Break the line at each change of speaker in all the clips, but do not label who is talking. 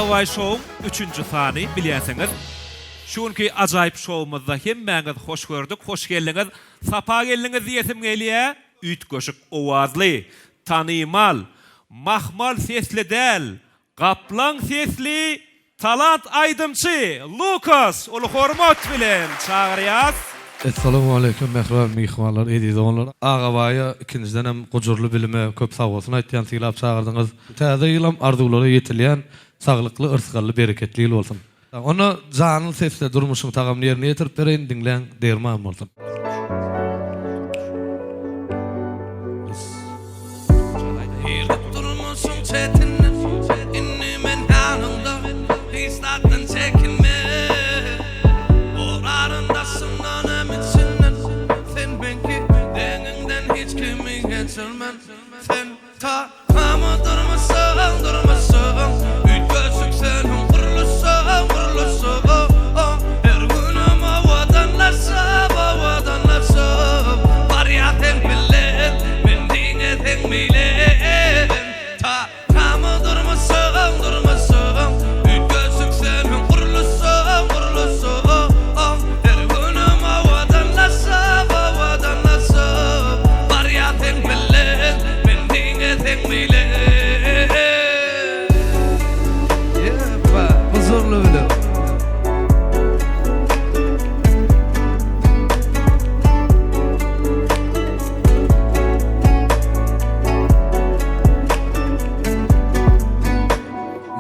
Ağabey Show'un 3-nji sany bilýänsiňiz. Şunki ajaýyp şowumyzda hemmäňiz hoş gördük, hoş geldiňiz. Sapa geldiňiz diýesim gelýär. Üýt göşük owazly, tanymal, mahmal sesli del, gaplan sesli, talant aydymçy Lukas ulu hormat bilen çağırýas.
Assalamu alaikum mehriban mihmanlar, edizonlar. Ağabaýa ikinciden hem gojurly bilime köp sag bolsun aýtýan syglap çağırdyňyz. Täze ýylam arzuwlara ýetilýän saglykly, ırsgally, bereketli ýyl bolsun. Ona janyl sesle durmuşyň tagamny ýerine ýetirip bereň, diňleň, derman bolsun.
Sen ta ama durmasın, durmasın. Üç gözlük senin kurulusun, kurulusun. Her günüm avadanlaşıp, avadanlaşıp. Var ya ten bilen, ben dine ten bilen. Ta ama durmasın, durmasın. Üç gözlük senin kurulusun, kurulusun. Her günüm avadanlaşıp, avadanlaşıp. Var ya ten bilen. Huzurlu bile.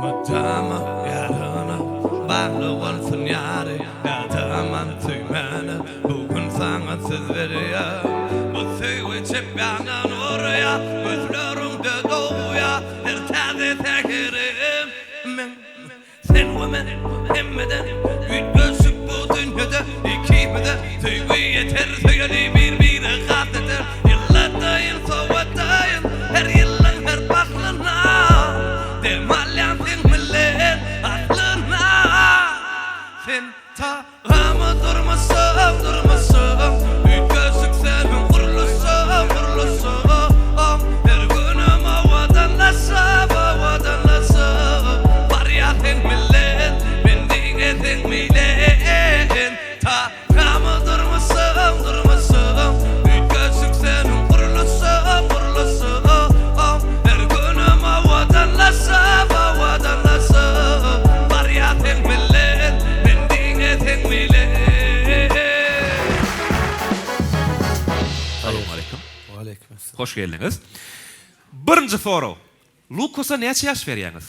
Madama yarana bağlı olsun yari. Yadaman tüymeni bugün sana söz veriyor. Bu söyle çepeğin oraya. Gözlerimde doğuya her taze tekirim. Sen ve men hemmeden üç gözlük bu dünyada ikimide tüyü yeter söyle birbirine kat eder. Yıllardayın soğuttayın her yılın her baklına. Demalyan sen millet aklına. Sen ta ama durmasın, durmasın. Üç gözlük senin kurulusun, kurulusun. Her günüm avadanlaşıp, avadanlaşıp. Var ya ten millet, ben dine ten millet. Ta ama durmasın, durmasın. Üç gözlük senin kurulusun, kurulusun. Her günüm avadanlaşıp, avadanlaşıp. Var ya ten millet, ben dine ten millet.
Assalamu alaikum.
Wa alaikum assalam.
Hoş geldiňiz. Birinji soru. Lukasa näçe ýaş berýäňiz?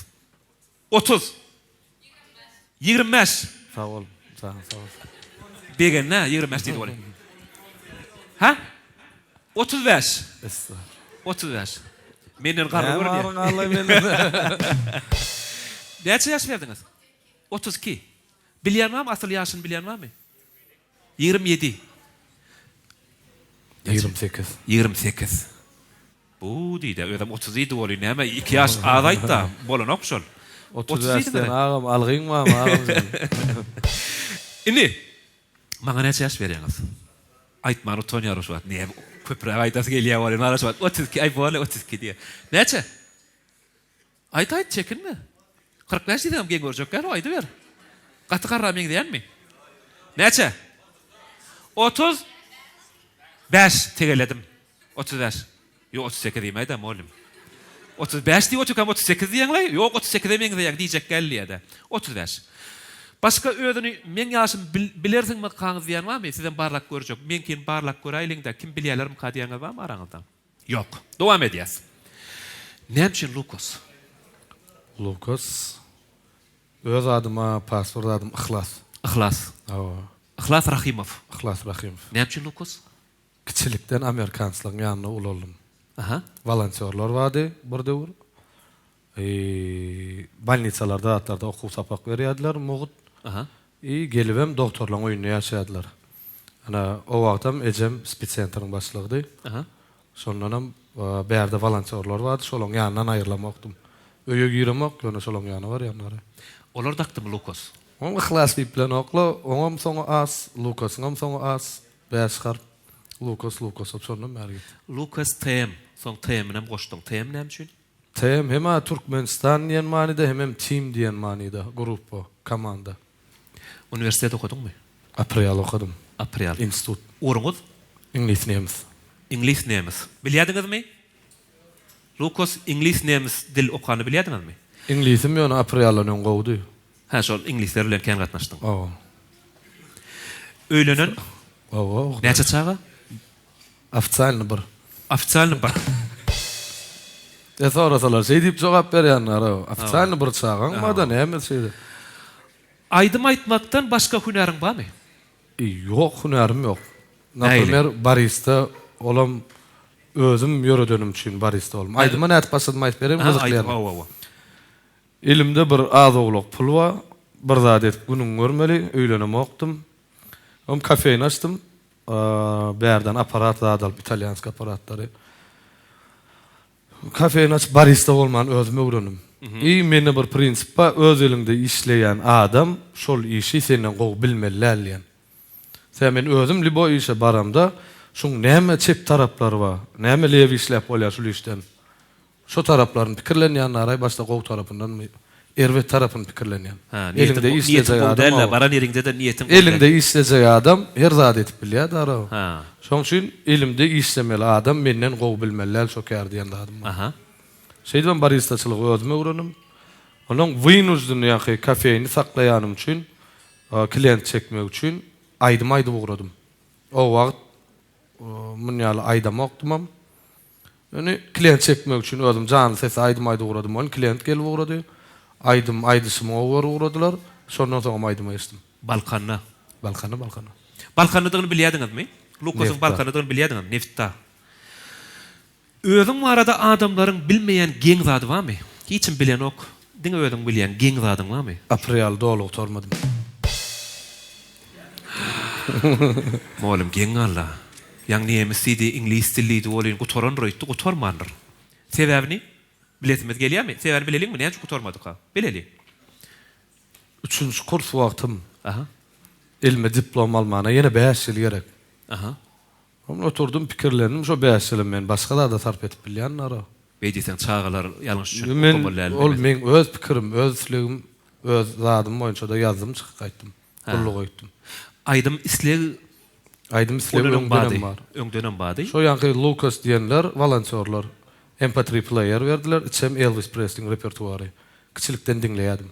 30. 25.
Sag ol. Sag ol.
Begen ne? 25 diýdi boly. Ha? 35. 35. Menden garry görünýär.
Allah bilen.
Näçe ýaş berdiňiz? 32. Bilýärmi? Asl ýaşyny bilýärmi? 27.
28.
28. Bu diýdi, ödem 37 boly, näme 2 ýaş az aýtda, bolan okşol.
30 ýaşdan agam algyňmy, agam.
Ini, maňa näçe ýaş berýäňiz? Aýtmany utanýar şu wagt. Ne, köpürak aýtasy gelýär boly, mara şu wagt 32 aý boly 32 diýär. Näçe? Aýt çekinme. 45 diýdim geň görjekler, aýdy ber. Gaty garra meň diýänmi? Näçe? 30 5 tegeledim. 35. Yo 38 diýmeýdi mollum. 35 diýip 38 diýenler? Ýok 38 demeň diýek diýjek gelýärdi. 35. Başka ödüni men ýaşym bilersiňmi kaňyz diýenmi? Sizden barlak görjek. Men kin barlak göräýliňde kim bilýärlerim ka diýeňiz barmy araňyzda? Ýok. Dowam edýäs. Näçe Lukas?
Lukas. Öz adıma, pasport adım Ihlas.
Ihlas. Ihlas Rahimov.
Ihlas Rahimov.
Näçe Lukas?
Kiçilikden Amerikançylygyň ýanyna uloldum.
Aha.
Volontyorlar wady bir döwür. Balnitsalarda hatlarda okuw sapak berýärdiler, mugut.
Aha.
Gelibem doktorlaryň öýünde ýaşaýardylar. Ana o wagtam ejem spitsentriň başlygydy.
Aha.
Şondanam berde volontyorlar wady, şolaryň ýanyna aýrylamakdym. Öýe giremek, ýöne şolaryň ýanyna bar ýanlary.
Olar dakdym Lukas.
On Ihlas bilen okla, oňam soňa as, Lukasyňam soňa as, bäş harf. Lukas opşondan bäri.
Lukas Tem. Soň teminem goşdyň. Tem näme üçin?
Hem Türkmenistan diyen manida hem team diyen manida, grup, komanda.
Üniversitede okudun mu?
April okudum.
April.
Institut.
Uğrunuz?
İngiliz nemis.
İngiliz nemis. Bilyadınız mı? Lukas İngiliz nemis dil okanı bilyadınız mı?
İngilizim ýöne April'den gowdy.
Ha, şol İngilizler bilen kän gatnaşdyň.
Oo.
Öýlenen
Oo.
näçe çaga?
Ofitsialny bir.
Ofitsialny bar.
Sorasalar şey diýip jogap berýänler. Ofitsialny bir çağan madan näme şeydi.
Aýdym aýtmakdan başga hünäriň barmy?
Yok, hünerim yok. Naprimер, barista olam özüm ýöredönüm üçin barista olum. Aýdyma näet başladım aýtyp berem, gyzyklar. Elimde bir az ogluk pul var. Bir zat etip günün görmeli, öýlenem okdum. Kafeýni açdym. Bärden aparat zat alyp, italyansk aparatlary. Kafeýni açyp barista bolman özüme öwrenim. Meni bir prinsip ba, öz elinde işleyen adam şol işi senden gowy bilmeli diýen. Sen men özüm libo işe baramda, şoň näme çep taraplary bar, näme lewi işläp bolýar şol işden. Şo taraplaryň pikirlenýänleri başda gowy tarapyndan erwet tarapyny pikirlenýän. Elinde işlejek adam.
Baran ýerinde de niýetim.
Elinde işlejek adam her zat etip bilýär dara.
Ha.
Şoň üçin elimde işlemeli adam menden gowy bilmeli şo kär diýen adam.
Aha.
Şeyden baristaçylygy özüme öwrenim. Onuň Winus'dan ýa-da kafeýni saklaýanym üçin, klient çekmek üçin aýdym ugradym. O wagt munýaly aýdam okdumam. Yani klient çekmek üçin özüm jany ses aýdym ugradym. On klient gelip ugrady. Aýdysymy ugradylar. Şondan soň aýdyma geçdim.
Balkanna.
Balkana.
Balkannydygyny bilýärdiňizmi? Lukasyň Balkannydygyny bilýärdiňiz, Neftda. Özüň arada adamlaryň bilmeýän geň zady barmy? Hiçim bilen ok. Diňe özüň bilýän geň zadyň barmy?
April dolu tormadım.
Molum geň alla. Ýa-ni nemisdi, ingliz dilli bolýan gutoran roýtdy, gutormandyr. Sebäbini biletimiz gelýärmi? Sebäbini bileliňmi? Näçe gutormadyk ha? Bileli.
3-nji kurs wagtym.
Aha.
Elime diplom almana ýene 5 ýyl gerek.
Aha.
Ama oturdum pikirlendim, şo 5 ýyl men başga da sarp etip bilýän.
Beýdisen çağalar ýalňyş üçin
men öz pikirim, öz islegim, öz zadym boýunça da ýazdym, çykyp gaýtdym. Gullyk etdim.
Aýdym isleg
var.
Öňdönem bady.
Şo ýa-da Lucas diýenler, volontörler, MP3 player berdiler, içem Elvis Presley repertuary. Kiçilikden dinleýärdim.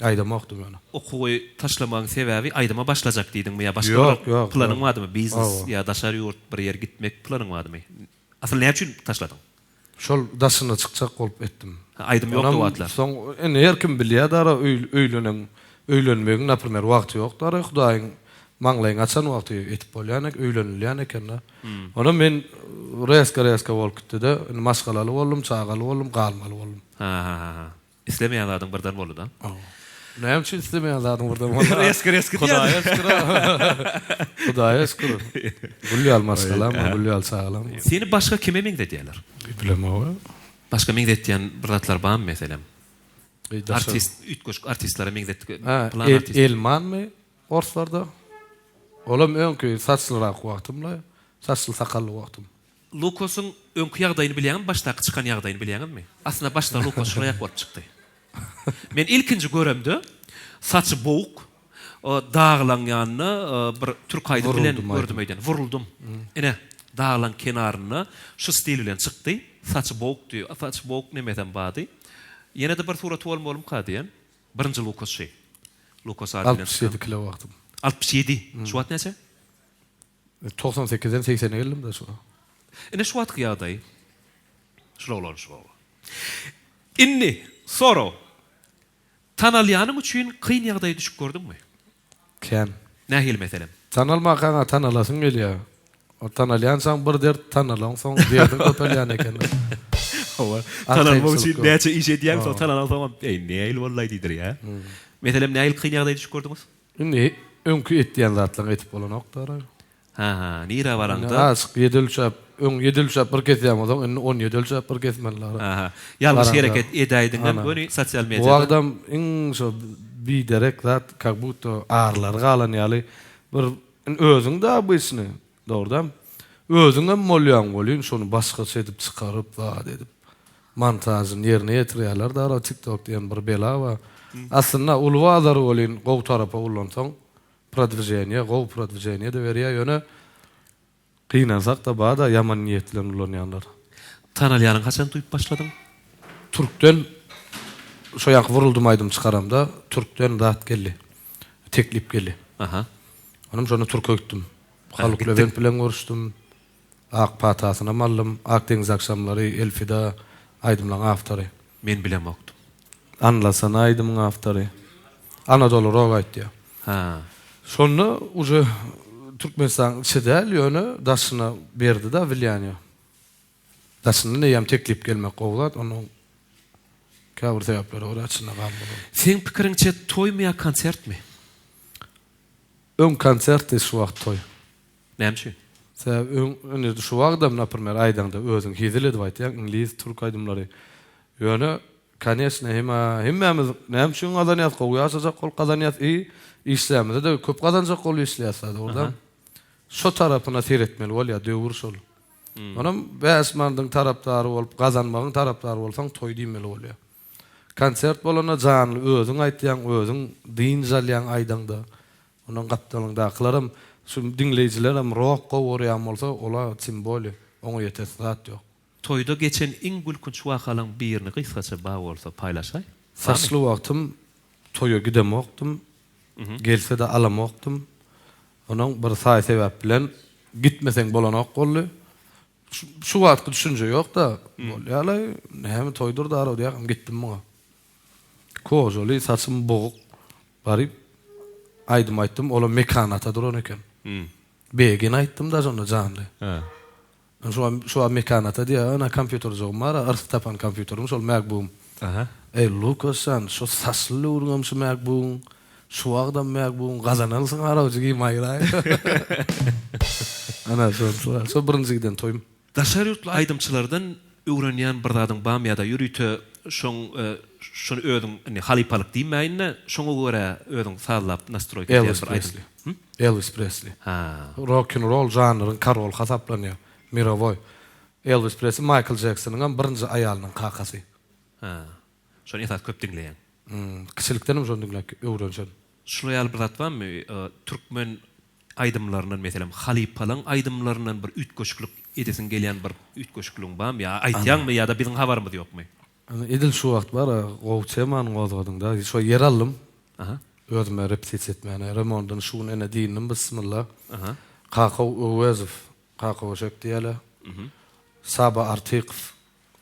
Aýdym okdum ýa-da.
Okuwy taşlamagyň sebäbi aýdyma başlajak diýdiňmi ýa başga
Yok.
planyň barmy? Biznes ýa daşary ýurt bir ýer gitmek planyň barmy? Asly näme üçin taşladyň?
Şol daşyna çykjak bolup etdim.
Aýdym ýokdy wagtlar.
Soň her kim bilýär dara öýlenmegiň naprimер wagty ýokdur. Hudaýyň maňlaýyň açan wagty etip bolýanek, öýlenilýän eken. Ona men reska bolup gitdi-de, maskalaly boldum, çağaly boldum, galmaly boldum.
Ha. İslemeýän zadyň birden boldy da.
Näme üçin islemeýän zadyň birden boldy?
Reska
Hudaýa şükür. Gulýal maskalam, gulýal çağalam.
Seni başga kime meňdetýärler?
Bilemem.
Başga meňdetýän bir zatlar barmy meselem? Artistlara meňdetdi. Plan artist.
Elmanmy? Orslarda. Olam öňkü saçlyrak wagtymla, saçly sakally wagtym.
Lukasyň öňkü ýagdaýyny bilýärmi, başda çykan ýagdaýyny bilýärmi? Aslında başda Lukas şuraya bolup çykdy. Men ilkinji göremde saçy bowuk, dağlanýanyny bir türk aýdy bilen gördüm öýden. Vuruldum. Ene dağlan kenaryna şu stil bilen çykdy. Saçy bowuk diýär. Saçy bowuk nemeden bady. Ýene de bir surat bolmolum kadýan. Birinji Lukas şey. Lukas aýdy bilen
67 kilo wagtym.
67. Şu wagt näçe?
98-den 80'e geldim de şu.
Ene şu wagt ýagdaý. Şolary. Inni soro. Tanalýanyň üçin kyn ýagdaýy düşüp gördüňmi?
Ken.
Nähil meselem?
Tanalmakaňa tanalasyn gelýär. O tanalýansaň bir der, tanalaňsaň diýerden köpelýän eken.
Tanalmak üçin näçe iş edýän, so tanalaňsaň nähil bollaý diýdir ýa. Meselem nähil kyn ýagdaýy düşüp gördüňiz?
Inni öňkü etdiýän zatlaryň etip bolan oklar.
Ha, nira baranda.
Asyk ýedilçap, ýedilçap bir kesýär bolsa, inni 10 ýedilçap bir kesmenler.
Aha. Ýalňyş hereket edäýdiňem göni sosial mediada.
Bu adam iň şo biderek zat, как будто arlar galan ýaly bir özüň de bu işini, dogrudan. Özüňem molýan bolýan, şonu başga edip çykaryp zat edip. montajyny ýerine ýetirýärler da TikTok diýen bir bela we aslında ulwazar bolyn gow tarapa ullansaň prodwijeniýe, gow prodwijeniýe de berýär ýöne gynansak da bada ýaman niýetlen ullanýanlar.
Tanalýanyň haçan duýup başladyň?
Türkden şoýak vuruldum aýdym çykaramda Türkden zat geldi. Teklip geldi.
Aha.
Onum şonu Türk'e gittim. Haluk Levent bilen görüşdüm. Ak patasyna mallym, Ak deňiz akşamlary Elfida aýdymlaň aftary.
Men bilen okdum.
Anlasan aýdymyň aftary. Anadolu rock aýtdy.
Ha.
Şonu uje Türkmenistan içidäl ýöne daşyna berdi da bilýän. Daşyna näýem teklip gelmek gowlat, onu käbir sebäpleri oraçyna galdy.
Sen pikiriňçe toýmy konsertmi?
Ön konserti şu wagt toy.
Näme?
Sen ön şu wagtda napример aýdanda özüň hiziledi aýtýan ingliz, türk aýdymlary. Ýöne конечно hemmemiz näme şu gazanýat goýýasajak gol gazanýat işlemede de köp gazanjak gol işleýär ordan. Şu tarapyna seretmeli bolýar döwür şol. Onam bäsmandyň tarapdary bolup gazanmagyň tarapdary bolsaň toy diýmeli bolýar. Konsert bolana janly özüň aýtýan, özüň diň jalýan aýdanda. Onuň gapdalyňdakylarym şu dinleýijilerim rock gowurýan bolsa, ola simbol, oňa ýeter zat ýok.
Toyda geçen iň gülkünç wakalyň birini gysgaça bag bolsa paýlaşaý.
Saçly wagtym toýa gidemokdym. Gelse de alamokdym. Onuň bir saý sebäp bilen gitmeseň bolanok boldy. Şu wagtda düşünje ýok da, bolýarly, näme toýdur da ara diýäm gitdim muňa. Kojoly saçym boğuk baryp aýdym, ola mekanata duran eken. Begin aýtdym da şonu janly.
Ha.
Şu mekanata diýär, ana kompýuter jogum bar, arsyk tapan kompýuterim şol MacBook.
Aha.
Ey Lucas sen şu saçly urgam şu MacBook. Şu wagtda MacBook gazanalsyň arajy giýmaýar. Ana şu birinjigiden toýum.
Daşary ýurtly aýdymçylardan öwrenýän bir zadyň bam ýa-da ýürüýte şonu özüň halipalyk diýmäýinne, şoňa görä özüň sallap nastroy edýär.
Elvis Presley.
Ha.
Rock and roll janryň karol hasaplanýar. Mirovoy. Elvis Presley Michael Jackson'ın birinji aýalynyň kakasy.
Ha. Şonu ýa-da köp dinleýän.
Kişilikdenim şonu dinläp öwrenýän.
Şunu ýaly bir zat barmy? Türkmen aýdymlarynyň meselem halipalyň aýdymlarynyň bir ütköşüklük edesin gelýän bir ütköşüklüň barmy? Ya aýtýanmy ýa-da biziň habarymyz ýokmy?
Edil şu wagt bar, gowçemanyň gozgadyňda şu yer aldım.
Aha.
Özüme repetisiýa etmäne, remontyny şuny ene diýdim bismillah.
Aha.
Kakaw Öwezov, Kakaw şek diýerler. Saba Artiqov.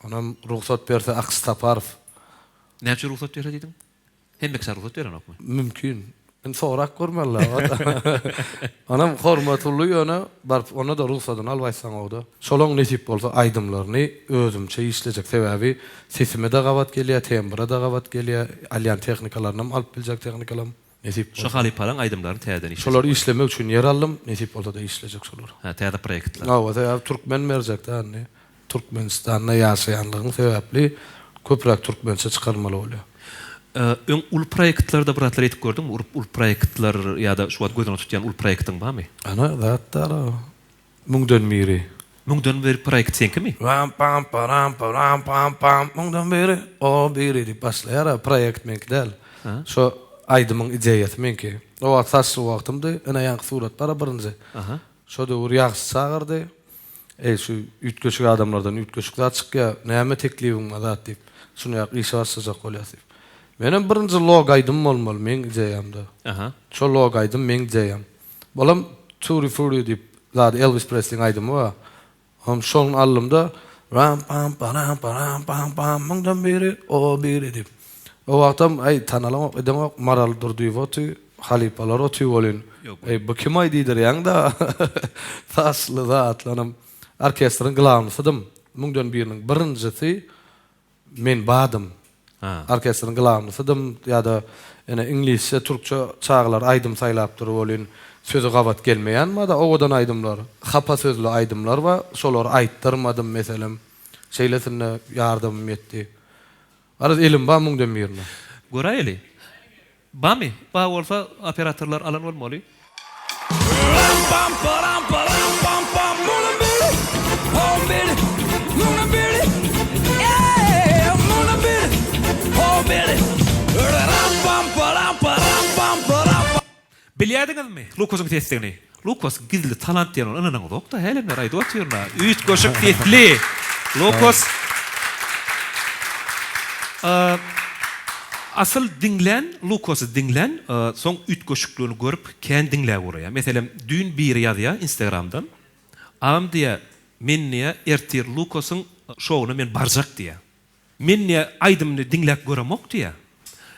Onam ruhsat berse Aqs Taparov.
Näçe ruhsat berdi diýdiň? Hemme kişi ruhsat berenokmy?
Mümkin. En sorak görmerler. Onam hormatly ýöne barp ona da ruhsatyny albaýsaň ogda. Şolaň nesip bolsa aýdymlaryny özümçe işlejek sebäbi sesime de gawat gelýär, tembra da gawat gelýär, alýan tehnikalaryny alyp biljek tehnikalarym. Nesip
Şu halipalyň aýdymlaryny täzeden işleýär.
şolar işlemek üçin yer aldım, nesip bolsa da işlejek şolar.
Ha, täze proýektler.
Awada Türkmen merjekde anne. Türkmenistanda ýaşaýanlygyň sebäpli köprak türkmençe çykarmaly bolýar.
Öň ul proýektlarda bir atlar etip gördüm. Ul proýektler ýa-da şu wagt gözüne tutýan ul proýektiň barmy?
Ana zatlar muňdan biri.
Muňdan beri proýekt senkimi?
Pam pam pam pam pam pam muňdan biri o biri diýip başlaýar proýekt menkdel. Şu aýdymyň ideýasy menki. O asasy wagtymda ana ýangy surat bara birinji.
Aha.
Şo da ur ýaxşy çagyrdy. Şu ütköşük adamlardan ütköşük zat çykýar. Näme teklibiň zat diýip. Şunu ýak iş başlaýak bolýar. Menem birinji log aýdym bolmaly men ideýamda.
Aha.
Şo log aýdym men ideýam. Bolam Tutti Frutti diýip zat Elvis Presley'ň aýdymy wa. Ham şoň allymda ram pam pam pam pam pam muňdan beri o biri diýip. O wagtam ay tanalam edem maral durdy woti halipalar oty bolyn. Ey bu kim aýdydyr ýa-da. Tasly zatlanam orkestryn glavnysydym. Muňdan biriniň birinjisi men badym.
Ha.
Orkestryn glavnysydym ýa-da ene inglizçe, türkçe çağlar aýdym saýlap durup bolyn. Sözü gawat gelmeýän da owadan aýdymlar. Hapa sözlü aýdymlar we şolar aýtdyrmadym meselem. Şeýlesine ýardamym etdi. Araz elim ba muňdan birine.
Göräýeli. Bami, ba bolsa operatorlar alan bolmaly.
Ram pam pam pam pam pam muňdan beri o beri muňdan beri
Bilýärdiňizmi? Lukas'yň testigini. Lukas gizli talant diýen anaňyň dokda helenler aýdy otyrna. Üç goşuk tesli. Lukas asıl dinlen, Lukas'y dinlen, soň üç goşuklugyny görüp kän dinläp uraya. Meselem, dün bir ýazýa Instagramdan. Am diýe, men niýe ertir Lukas'yň şowuna men barjak diýe. Men niýe aýdymny dinläp göremok diýe.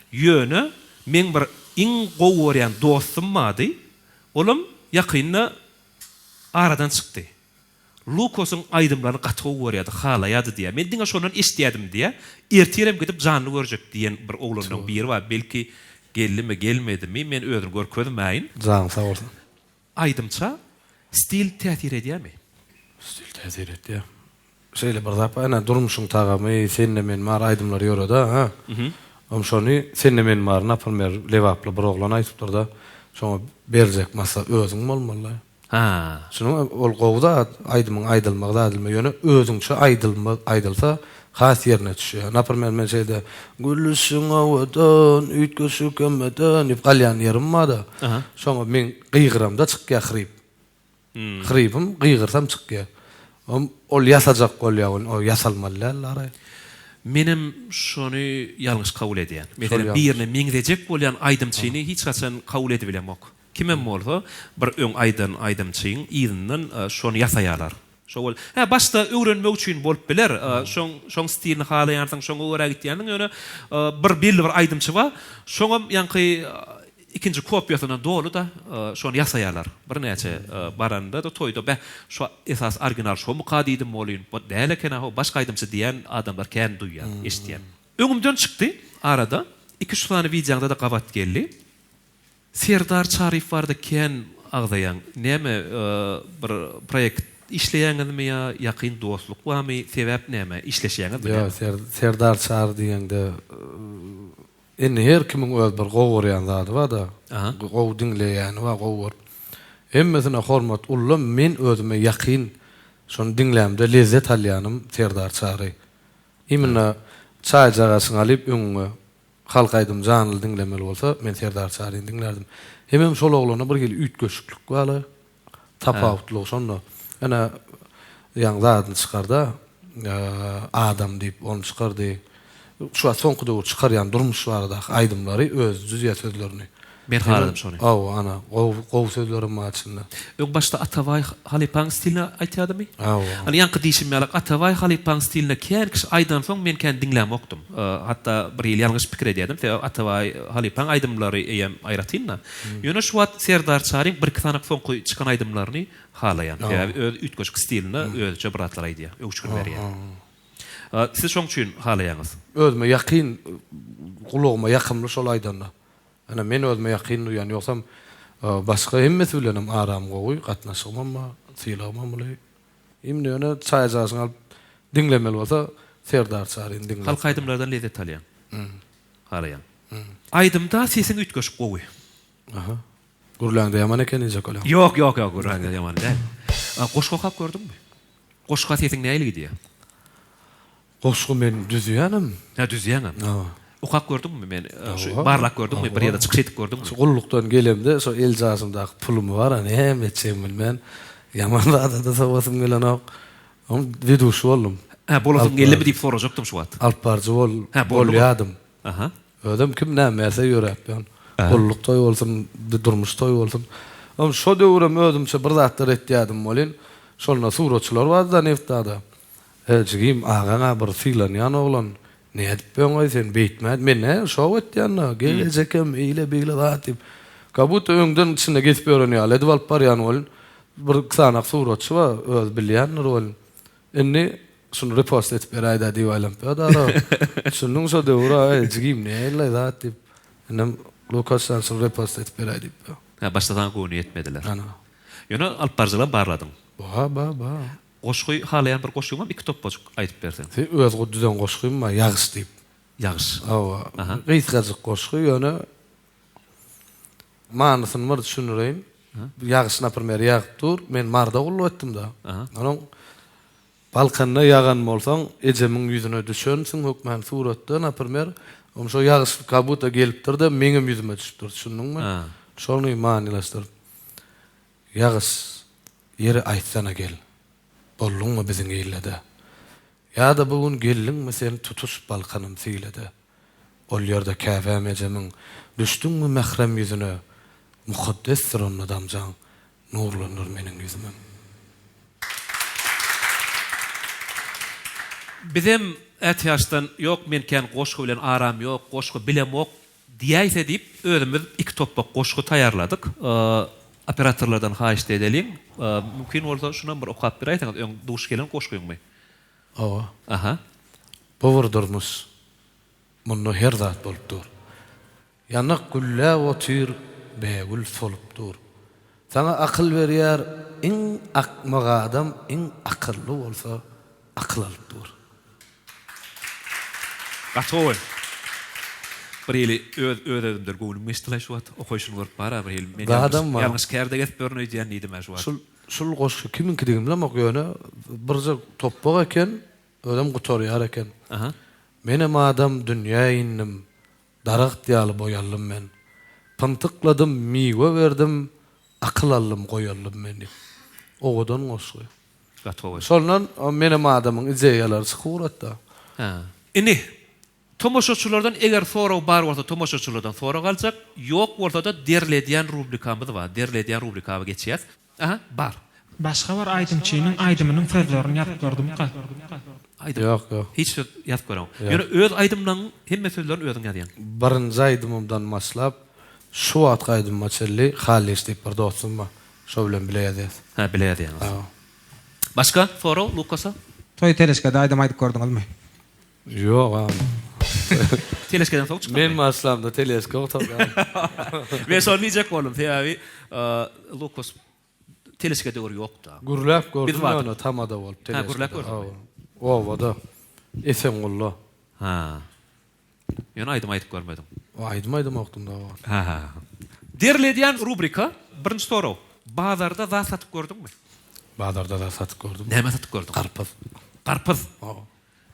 Ýöne men bir iň gowurýan dostum mady. Olam ýakynda aradan çykdy. Lukas'yň aýdymlaryny gaty görýärdi, halaýady diýe. Men diňe şondan isleýärdim diýe. Ertirem gidip janly görjek diýen bir oglanyň biri bar. Belki geldimi, gelmedimi, men özüm görkedim aýyn.
Jaň sag bolsun.
Aýdymça stil täsir edýärmi?
Stil täsir etdi. Şeýle bir zap, ana durmuşyň tagamy, senle men mar aýdymlar ýöre-de, ha. Şonu senle men mar napylmer lewaply bir oglan aýdypdyr da, şoňa berjek masa özüň bolmaly.
Ha.
Şunu ol gowda aýdymyň aýdylmagy da edilme ýöne özüňçe aýdylsa has ýerine düşýär. Napylmer men şeýde gülüşüň awadan, üýtgeşi kemmeden diýip galýan ýerim barda. Şoňa men gygıramda çykýar xrip. Xripim gıygyrsam çykýar. Ol ýasajak bolýar, o ýasalmaly.
Menim şonu ýalňyş kabul edýän. Meselem birini meňdejek bolýan aýdymçyny hiç haçan kabul edibilemok. Kimem bolsa bir öň aýdymçyň ýygynyň şonu ýasaýarlar. Şol, başda öwrenmek üçin bolup biler. Şoň stilini halaýansyň, şoňa öwre gitýändiň ýöne bir belli bir aýdymçy bar. Şoňa ýanky ikinci kopyasyna dolu da şonu ýasaýarlar. Bir näçe baranda da toýda şu esas original şu muqadydy bolýan. Bu däle kena başga aýdymçy diýen adamlar kän duýýar, eşitýän. Öňümden çykdy arada 2-3 tane videoňda da gabat geldi. Serdar Çarif barda kän agdaýan. Näme bir proýekt işleýäňizmi ýa ýakyn dostluk barmy? Sebäp näme? İşleşýäňiz mi?
Ýa, Serdar Çarif diýende her kimin öz bir gowurýan zady bar da. Gow dinleýän we gowur. Hemmesine hormat ullum, men özüme ýakyn şonu dinlämde lezzet alýanym Serdar Çarif. Imina çaý jagasyny alyp öňüňe halk aýdym janly dinlemeli bolsa, men Serdar Çarify dinlerdim. Hemem şol oglana bir gel üýtgeşiklik bala. Tapawutlyk şonda. Ana ýa zadyny çykarda, adam diýip onu çykardy. Şu soňky çykarýan durmuş barda aýdymlary öz düzýä sözlerini.
Men haladım şonu.
Ana gow sözlerim maçynda.
Öň başda Ataway Halipaň stilini aýtýardymy? Ani ýanky diýişim Ataway Halipaň stilini kän kişi aýdan soň men kän dinlämokdum. Hatta bir ýyl ýalňyş pikir edýärdim. Ataway Halipaň aýdymlary eýem aýratynna. Ýöne şu wagt Serdar Çarif bir kitany soňky çykan aýdymlaryny halaýan. Öz üýtgeşik stilini özçe biratlar aýdýar. Öňçün berýär. Siz şoň üçin halaýaňyz.
Özüme ýakyn, gulagıma ýakymly şol aýdanda. Ana men özüme ýakyn duýan ýoksam başga hemmesi bilenem aram gowy, gatnaşymam, syýlamam bilen. Imne ýöne çaý jasyny alyp dinlemeli bolsa Serdar Çarify dinle.
Halk aýdymlardan lezzet alýan. Halaýan. Aýdymda sesiň üýtgeşik gowy.
Gurlaňda ýaman eken ejek olam.
Ýok, gurlaňda ýaman däl. Goşga hak gördüňmi? Goşga sesiň näýe diýär?
Goşgu men düzýänim.
Düzýäňem. Ukak gördüňmi men? Şu barlak gördüňmi? Bir ýerde çykyş etip gördüňmi?
Gullukdan gelemde şu el jasymdaky pulum bar, hem etjem bilmän. Ýaman da sawasym gelen ok. Veduşy boldum.
Bolasym geldi diýip sorajakdym şu wagt.
Alparjy bolýadym. Ödem kim nämerse ýöräpýän. Gulluk toý bolsam, durmuş toý bolsam. Şo döwrem özümçe bir zatlar etýärdim bolyn. Şolna suratçylar bar da neftada. Jigim agaňa bir filanýan oglan. Ne edip ben sen beýtmäd menne şow etýän geljekem eýle beýle zatyp. Kabut öňden içinde geçip ýörenýär. Edip alyp barýan bolyn. Bir sanak suratçy bar, öz bilýän rol. Indi şunu repost etip berýär diýip aýlam. Ýa-da şunuň şo döwra jigim näle zatyp. Enem Lukas'tan şunu repost etip berýär diýip.
Başdan gowy etmediler.
Ana.
Ýöne alparjylar barladyň.
Ba.
Goşgy halaýan bir goşgyňam iki top bojuk aýdyp bersen.
Sen öz guddan goşgym ýagyş diýip.
Ýagyş.
Gysgazyk goşgy ýöne manysyny bir düşünýärem. Ýagyş napyrmer ýagtyr, men marda gullup etdim da. Onuň balkanda ýagan bolsaň, ejemiň ýüzüne düşensiň hökmän suratda napyrmer, şo ýagyş kabuta gelipdir de meňem ýüzüme düşüpdir, düşündiňmi? Şonu manilaşdyrıp ýagys ýeri aýtsana gel. Bollunmy biziň ýylda? Ýa-da bugun gelliňmi seni tutuş balkanım siýledi? Ol ýerde käbämejemiň düşdüňmi mährem ýüzüne? Mukaddesdir onu damjaň, nurlanır meniň ýüzümem.
Bizim ätýaşdan ýok menken goşgu bilen aram ýok, goşgu bilemok diýäýse diýip özümüz iki toppak goşgu taýýarladyk. Operatorlardan haýyş edelim. Mümkin bolsa şuna bir okap bir aýtaňyz, öň duş gelen goşguýmy?
Awa.
Aha.
Powerdurmus. Munno her zat bolupdyr. Ýanyk güllä otyr begül solupdyr. Sana akyl berýär, iň akmaga adam iň akylly bolsa akyl alypdyr.
Gatowy. Bir ýyly özümdir göwnüm mesle şu wagt okaýşyny görüp bara bir ýyly men ýalňyş kärde gezip görnüň diýen diýdim şu wagt.
Şul goşgy kiminki digim bilen okýany birje topbak eken, ödem gutorýar eken.
Aha.
Menem adam dünýä innim, daragt ýaly boýallym men. Pyntykladım, miwe berdim, akyl allym goýallym meni. Ogodan goşgy.
Gatowy.
Şondan menem adamyň ideýalary çykyratda.
Ha. Ini tomoşaçylardan eger soraw bar bolsa tomoşaçylardan soraw galjak, ýok bolsa da derlediýän rubrikamyz bar. Derlediýän rubrikaga geçýäs. Aha, bar.
Başga bir aýdymçynyň aýdymynyň sözlerini ýazyp gördüm.
Aýdym.
Ýok.
Hiç söz ýazyp görem. Ýöne öz aýdymlaryň hemme sözlerini özüň ýazýan.
Birinji aýdymymdan maslap şu wagt aýdym maçelli Halis diýip bir dostum bar. Şo bilen bileýäs.
Ha, bileýän. Başka soraw Lukasa?
Toy teleskada aýdym aýdyp gördüňizmi?
Ýok.
Teleskeden soň çykdy.
Men maslamda teleskop tapýan.
Ve sormayacak bolum. Täbi Lukas teleskede gör ýokda.
Gurlap
Biz
gördüm
vardyk.
onu tamada bolup teleskop.
gurlap gördüm.
Owada. Eseňulla.
Ha. Ýöne aýdym aýdyp görmedim.
Aýdym okdumda.
Ha. Derlediýän rubrika birinji soraw. Bazarda zat satyp gördüňmi?
Bazarda da satyp gördüm.
Näme satyp gördüň?
Karpuz.
Karpuz.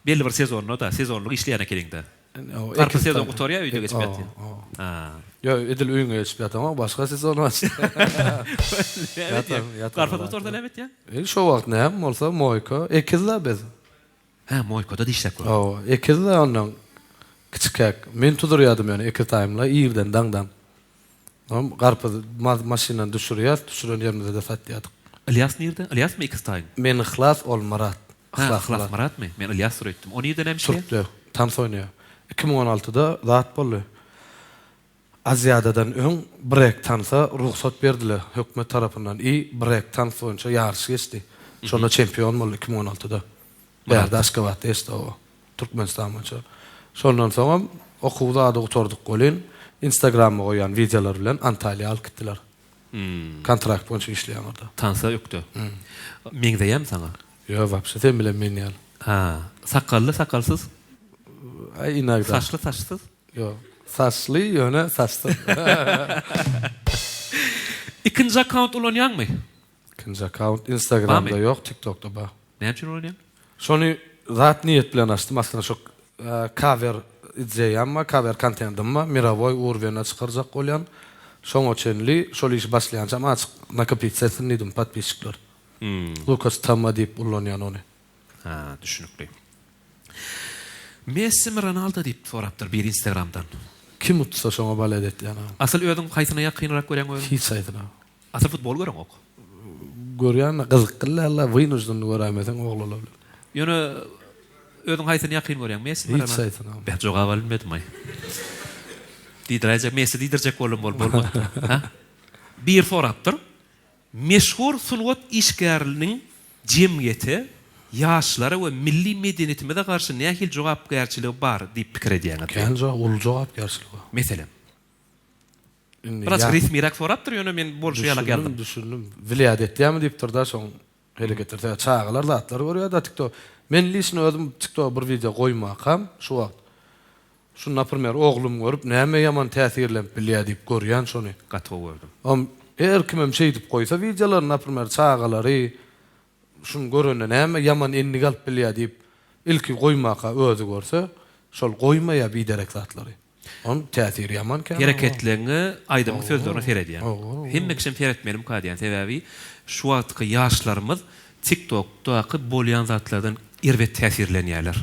Belli bir sezonda da, sezonluk işleýän ekeniňde. Karpuz sezon gutorýa öýde geçip ýatdy. Ha.
Yo, edil öýüňe geçip ýatam, ama başga sezon var.
Karpuz gutorda näme etýän?
Şo wagt näme bolsa moýka, ekizla bez.
Ha, moýkada dişlek gör.
Ekizla ondan kiçikek. Men tudurýardym ýani ekiz taýmla ýerden dangdan. Karpuz maşynadan düşürýär, düşüren ýerimizde de satýardyk.
İlyas nerede? İlyas mı ikisi taýyn?
Men Ihlas Olmarat.
Ihlas Marat mı? Men İlyas soraýtdym. Onu ýerden hemşe?
Türkde, tam soýnaýar. 2016-da zat boldy. Aziýadadan öň break tansa ruhsat berdiler hökümet tarapyndan. Break tans boýunça ýarşy geçdi. Şonda çempion boldy 2016-da. Bärde Aşgabat eşdi o. Türkmenistan boýunça. Şondan soň okuwda da oturduk golin. Instagram'a goýan videolar bilen Antalya alyp gitdiler. Kontrakt boýunça işleýän orada.
Tansa ýokdy. Meňdeýem saňa.
Yo, wapşy sen bilen men ýal.
Ha, sakally, sakalsız?
Ay inagda.
Saçlı, saçsız?
Yo, saçly ýöne saçsız.
İkinji account ulanýanmy?
İkinji account Instagram'da ýok, TikTok'da bar.
Näme üçin ulanýan?
Şonu zat niyet bilen açdym. Aslında şu cover ideyamma, cover kontentimma Miravoy urwena çykarjak bolýan. Şoň üçinli şol iş başlaýança açyk nakapitsesin diýdim patpisçiler. Lukas Tamma diýip ulanýan ony.
Ha, düşünükli. Messi mi Ronaldo diýip sorapdyr bir Instagramdan.
Kim utsa şoňa bal edetdi ýana.
Asıl özüň haýsyna ýakynrak görýän öýün?
Hiç aýdyna.
Asıl futbol görüň ok.
Görýän gyzykly alla wynujdan görämesen oglalar.
Ýöne özüň haýsyna ýakyn görýän Messi mi
Hiç
Ronaldo?
aýdyna.
Ben jogap bilmedim ay. Diýdirejek Messi diýdirjek bolmady. Ha? Bir sorapdyr. Meşhur sunwat işgärliniň jemgyýeti ýaşlara we milli medeniýetimize garşy nähil jogapkärçiligi bar diýip pikir edýän.
Kenja ul jogapkärçiligi.
Meselem. Biraz resmirak sorapdyr ýöne men bolşy ýala geldim.
Düşündüm. Vilayet etdiýärmi diýipdir da şoň helikopter çağalar zatlar görýär da TikTok. Men lisini özüm TikTok bir video goýmakam şu wagt. Şu naprimер oglum görüp näme ýaman täsirlenip bilýär diýip görýän şonu.
Gatwa gördüm.
Eğer kimem şey dip koysa videolar naprimер çağaları şun görünne näme ýaman enni galyp bilýär diýip ilki goýmaka özü görse şol goýmaýa biderek zatlary. Onun täsiri ýaman kan.
Hareketlerini aydymyň sözlerini ferediýän. Hemme kişi feretmelim kadiýan sebäbi şu wagtky ýaşlarymyz TikTok'daky bolýan zatlardan irwet täsirlenýärler.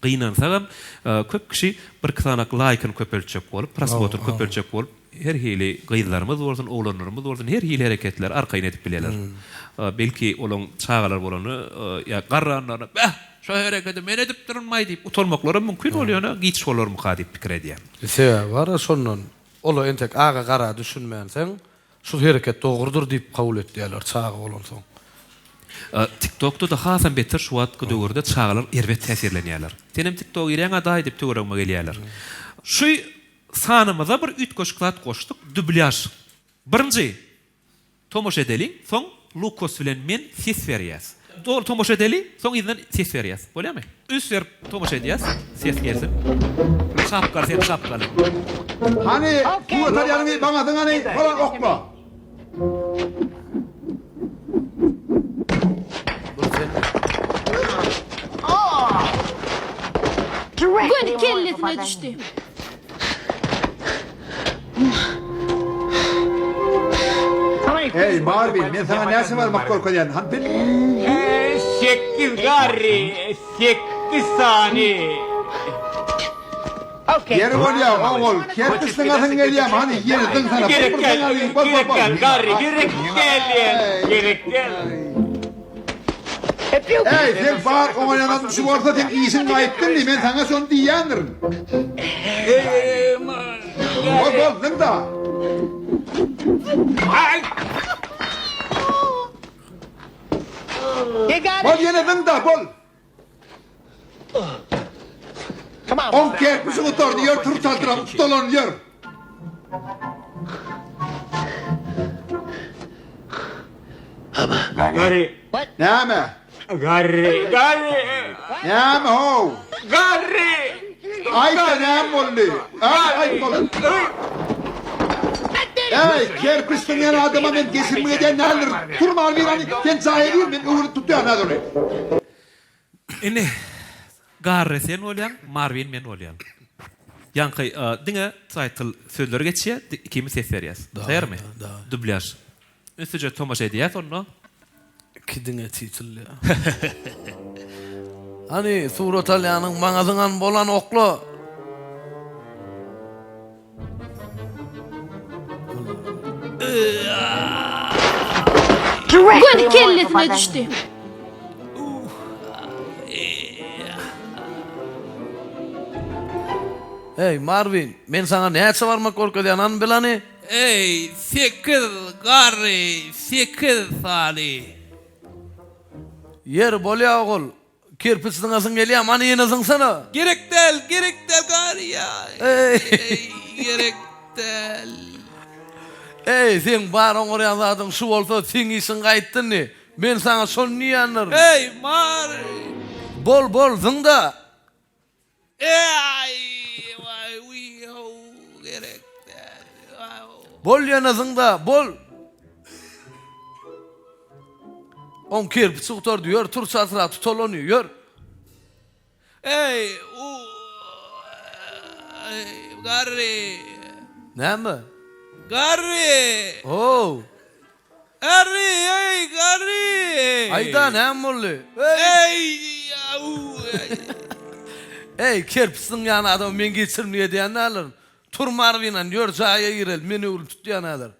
Gynansa köp kişi bir kısanak like'ın köpelçek bolup, prosmotr köpelçek bolup, her hili gyzlarymyz bolsun, oglanlarymyz bolsun, her hili hareketler arkaýyn edip bilýärler. Belki olan çağalar bolany, ya garranlar, şu hareketi men edip durmaý diýip utanmaklary mümkin bolýar, giç bolarmy diýip pikir edýär.
Sebäbi bar şondan ola entek aga gara düşünmänseň, şu hareket dogrudur diýip kabul etdiler çağa bolansoň.
TikTok'da da hasan beter şu wagtky döwürde çağalar irwet täsirlenýärler. Tenem TikTok ýereňe daý diýip töweregme gelýärler. Şu sanymyza bir ütköşklat goşduk, dublyaj. Birinji tomoş edeliň, soň Lukas bilen men ses berýäs. Dogry tomoş edeli, soň ýylan ses berýäs. Bolýarmy? Üç ver tomoş edýäs, ses gelsin. Şapkar sen şapkaly.
Hani bu ataryanı bana hani falan okma.
Gönü kellesine düştü.
Hey Marvin, ben sana neresi var makkorkayan? Han bil.
8 gari, 8 saniye.
Yeri ol ya, oğul. Kerpisine atın geliyem. Hani yeri dın sana.
Gerek gel, gari, gerek gel.
Hey sen bağır oynanan şu orta sen iyisin gayettin mi? Ben sana son diyanırım. Bol dın da. Bol yine dın da bol. 10 kerpisi otur diyor, tur çaldıram, dolanıyor.
Gari,
Ne ama?
gari.
Ne ama ho?
Gari.
Ayta ne ama oldu? Ay oldu. Hey, kerpistin yana adama ben kesilmeye de ne alır? Turma bir hani sen sahibi ben uğru tutuyor ne olur?
Ini Garre sen bolýan, Marvin men bolýan. Ýanky diňe title sözleri geçýär, ikimiz ses berýäs. Taýarmy? Dublyaj. Üstüje tomoş edýäs onu.
Kidiňe title. Hani Surat Alyanyň maňazyňan bolan okla.
Gönü kellesine düştü.
Hey Marvin, men sana näçe barmak korkadýanan bilany?
Ey, 8 Garre, 8 sali.
Yer bolýa ogul. Kirpisiň asyň gelýär, many ýeneziň sana.
Gerek del Garre ya.
Ey,
Gerek del.
ey, sen bar oňaryan zadyň şu bolsa sen işin gaýtdyny. Men sana şonu ýanyr.
Ey, Mar.
Bol zynda.
Ey, vay, gerek del.
Bol ýeneziňda, bol. On kirpisi otur diyor, tur çatıra tutulanyyor.
Ey, Garre.
Näme?
Garre.
Oh.
Ey, Garre.
Ayda näme boldy?
Ey,
Ey, kirpisiň ýany adam men geçirmeye diýen näler? Tur Marvinan ýör jaýa girel, meni ul tutýan näler?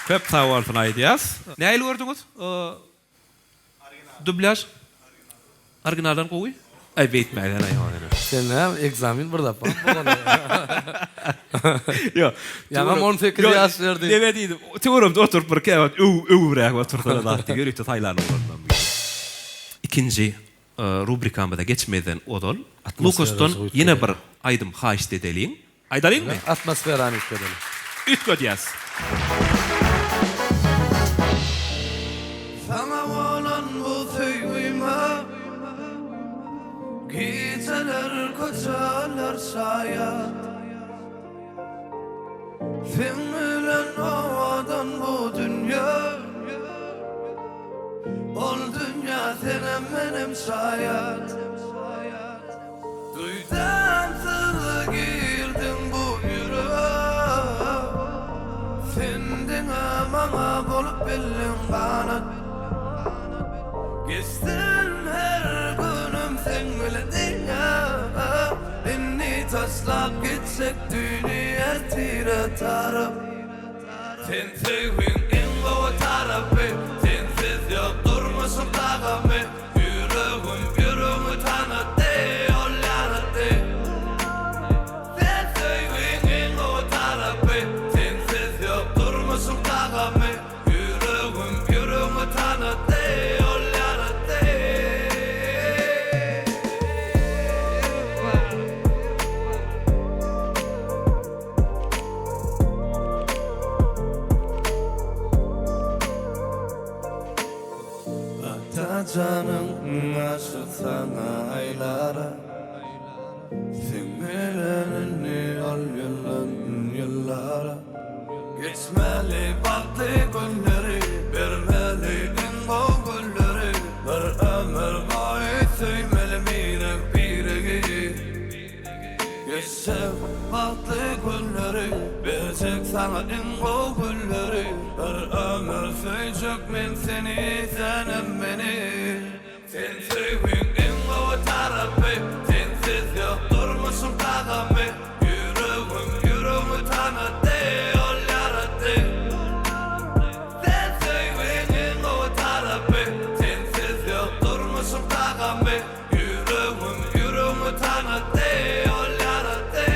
Köp sağ olsun Aydiyas. Ne aylı gördünüz? Dublyaj. Originaldan koy. Ay beytmeyden ay onu.
Sen hem egzamin burada falan.
Yo.
Ýa-da 18 ýaş berdi.
Deme diýdim. Töwerimde oturup bir käwet öwrek oturtda da görýärdi Taýland bolandan. İkinji rubrikamda geçmeden odol. Lukaston ýene bir aýdym haýyş edeliň. Aýdalyňmy?
Atmosferany edelim.
Ütködýäs.
Sana bolan bu söýgüme geceler koçalar şaýat. Sen bilen owadan bu dünýä ol dünýä
senem benim sayat Duydan sızı girdin bu yüreğe Sendin amana bolup bellin kanat Geçtin her günüm sen biledin ya Beni taslap gitsek dünya tire taraf Sen sevin en o tarafı Sensiz yok durmasın tağımı Yüreğimi tanıdı ol yaradı Sen sevin en o tarafı Sensiz yok durmasın tağımı Yüreğimi tanıdı ol yaradı Canım aşık sana aylara Sevmelenini al yıllara Geçmeli baktı günleri Vermeli en o gülleri Bir ömür boyu söymeli minik birigi Geçsem baktı günleri Verecek sana en o gülleri Bir ömür söyleyecek men seni senem beni Sen sevin en o tarafı Sensiz yok durmuşum tağımı Yüreğimi tanıdı ol yaradı Sen sevin en o tarafı Sensiz yok durmuşum tağımı Yüreğimi tanıdı ol yaradı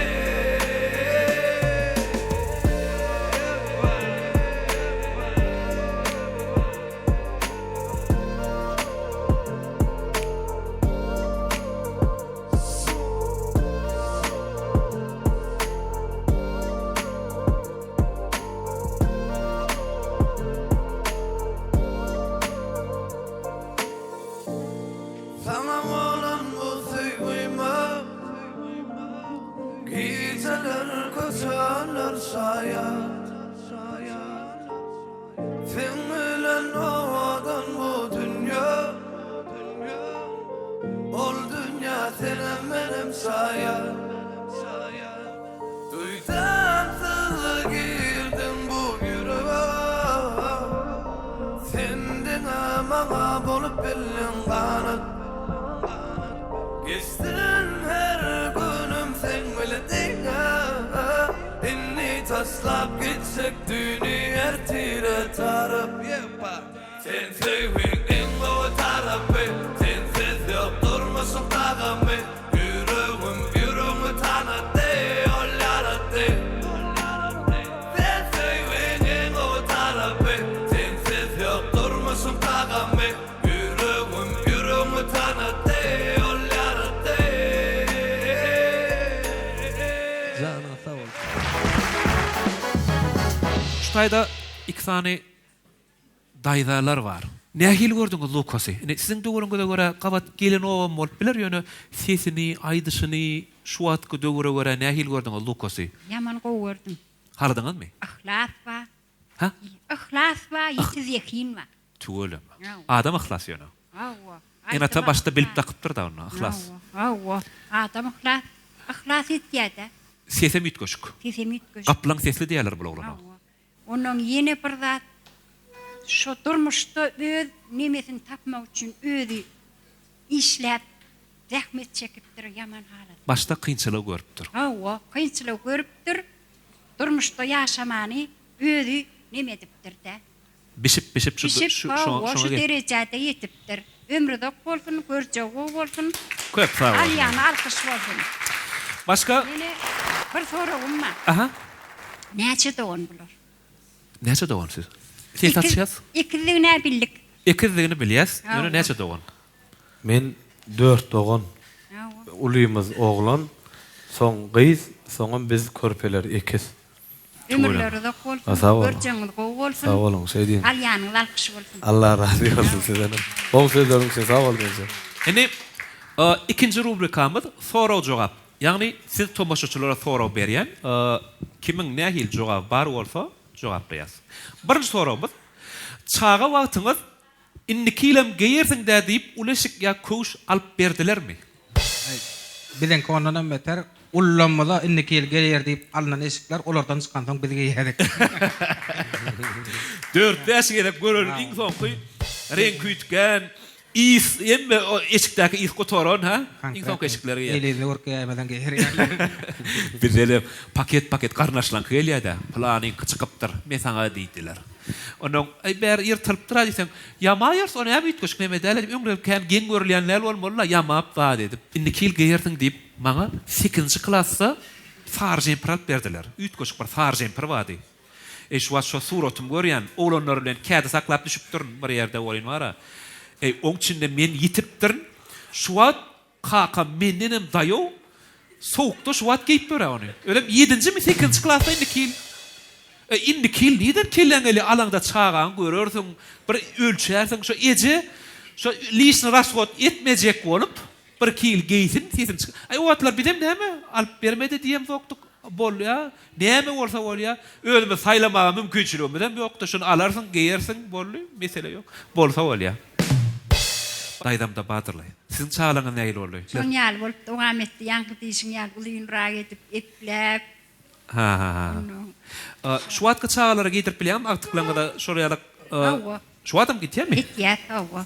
Sana olan bu sevgime Geceler koşarlar şayet Sen bilen ovadan bu dünya Ol dünya senem benim şayet Duydan sızı girdin bu yüreğe Sendin amana bolup bellin kanat Geçtin her günüm sen biledin ya Beni taslap gitsek dünya tire taraf Sen sevin en o tarafı Sensiz yok durmasın tağımı Yüreğimi tanıdı ol yaradı Sen sevin en o tarafı Sensiz yok durmasın tağımı Yüreğimi tanıdı ol yaradı
Canına sağ ol.
Şu tayda iki tane daydalar var. Nähil gördüňiz Lukasy? Siziň döwrüňize göre gabat gelin oğam bolup biler ýöne sesini, aýdyşyny, şu wagtky döwre göre nähil gördüňiz Lukasy?
Yaman gördüm.
Hardyňyzmy?
Ihlas var.
Ha?
Ihlas var, ýetiz ýekin var.
Tügelem.
Ýa.
Adam ihlas ýöne.
Awwa.
Ene ta başda bilip takypdyr da onu ihlas.
Awwa. Adam ihlas. Ihlas etýärde.
Sesem ütköşük.
Tesemit göç.
Gaplan sesli diýerler bu oglana.
Awwa. Onuň ýene bir zat şu durmuşda öz nemesini tapmak üçin özü işläp zähmet çekipdir ýaman halat.
Başta kynçylyk görüpdir.
Awwa, kynçylyk görüpdir. Durmuşda ýaşamany özü neme edipdir-de.
Bişip şu
derejede yetipdir. Ömrüde bolsun, görjegi bolsun.
köp sağ ol.
Alýany alkyş bolsun.
Başka?
Mene bir soragym bar.
Aha.
Näçe doğan bular?
Näçe doğan siz? Siz tatşyas?
İkizligine bildik.
İkizligini bilýäs. Ýöne näçe doğan?
Men 4 doğan. Ulymyz oglan, soň gyz, soňam biz körpeler ikiz.
Ömürleri de bolsun,
Sağ ol.
görjeginiz bolsun.
Sağ olun, şey diýin.
Alýanyň alkyş bolsun.
Allah razı olsun sizden. Bol sözleriniz için sağ olun.
Ene ikinci rubrikamız soraw jogap. Ýagny siz tomaşaçylara soraw berýän, kimiň nähil jogap bar bolsa jogap berýäs. Birinji sorawymyz: çaga wagtyňyz inni kilem geyersin de deyip ulaşık ya koş alıp berdiler mi?
Bilen konudan beter ullanmada inniki yıl gelir deyip alınan eşikler olardan çıkan soň bizge yerek.
4-5 gelip görür iň soňky renk küýtgen is emme o eşikdäki is kotoran ha? Iň soňky eşikleri ýer.
Elini orka ýaýmadan gelir.
Bizde paket garnaşlanky gelýär-de. Planyň çykypdyr. Men saňa diýdiler. Onuň ber ýertilip durar diýsem, ýamaýars onu hem ýetgeş näme däl edip öňde hem geň görülýänler bolmaly, ýamap ba dedip. Indi kil geýerdiň diýip maňa 8-nji klassa farjem prat berdiler. Üýtgeş bir farjem per bady. Şu suratum görýän, oğlanlar bilen käde saklap düşüp durun bir ýerde bolýan wara. Oň içinde men ýitipdirin. Şu wagt kaka meninim daýo soğukda şu wagt geýip berä ony. Öyle 7-nji mi 8-nji klassa indi kil. Indi kil nider kelleňeli alanda çağan görürsiň, bir ölçärsiň şu eje, şu liýsni rasgot etmejek bolup, bir kil geýsin, sesin. O wagtlar bidem näme alyp bermedi diýem zoktuk bolýa. Näme bolsa bolýa, özüme saýlamaga mümkinçiligim bilen ýokda şunu alarsyň, geýersiň bolýar, mesele ýok. Bolsa bolýa. Daýdamda batyrlaý. Siziň çağlaňyz näil bolýar?
Soňal bolup dowam etdi. Ýanky diýişiň ýa ulyňrak edip epläp.
Ha. Şu wagtga çağalara getirip bilýärm, aktyklaňda da şoraýalyk. Şu adam gitýärmi?
Gitýär, hawa.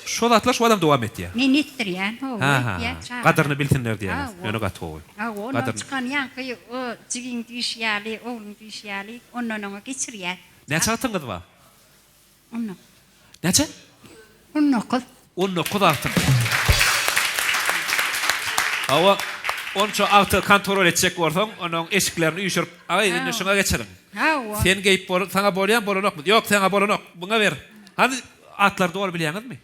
Şu wagtlar şu adam dowam etýär.
Men etdirýän, hawa. Gitýär.
Gadyryny bilsinler diýär. Ýöne gatwy.
Hawa, çykan ýanky o jigin diýişýärli, oğlun diýişýärli, ondan oňa geçirýär.
Näçe atyňyz bar?
Onu.
Näçe?
Onu kız.
19 atym. Awa onça awty kontrol etjek bolsaň, onuň eşiklerini ýüşürip, "Ay, indi şuna geçerim."
Hawa.
Sen geýip saňa bolýan bolanokmy? Ýok, saňa bolanok. Buňa ber. Hadi atlar dogry bilýäňizmi?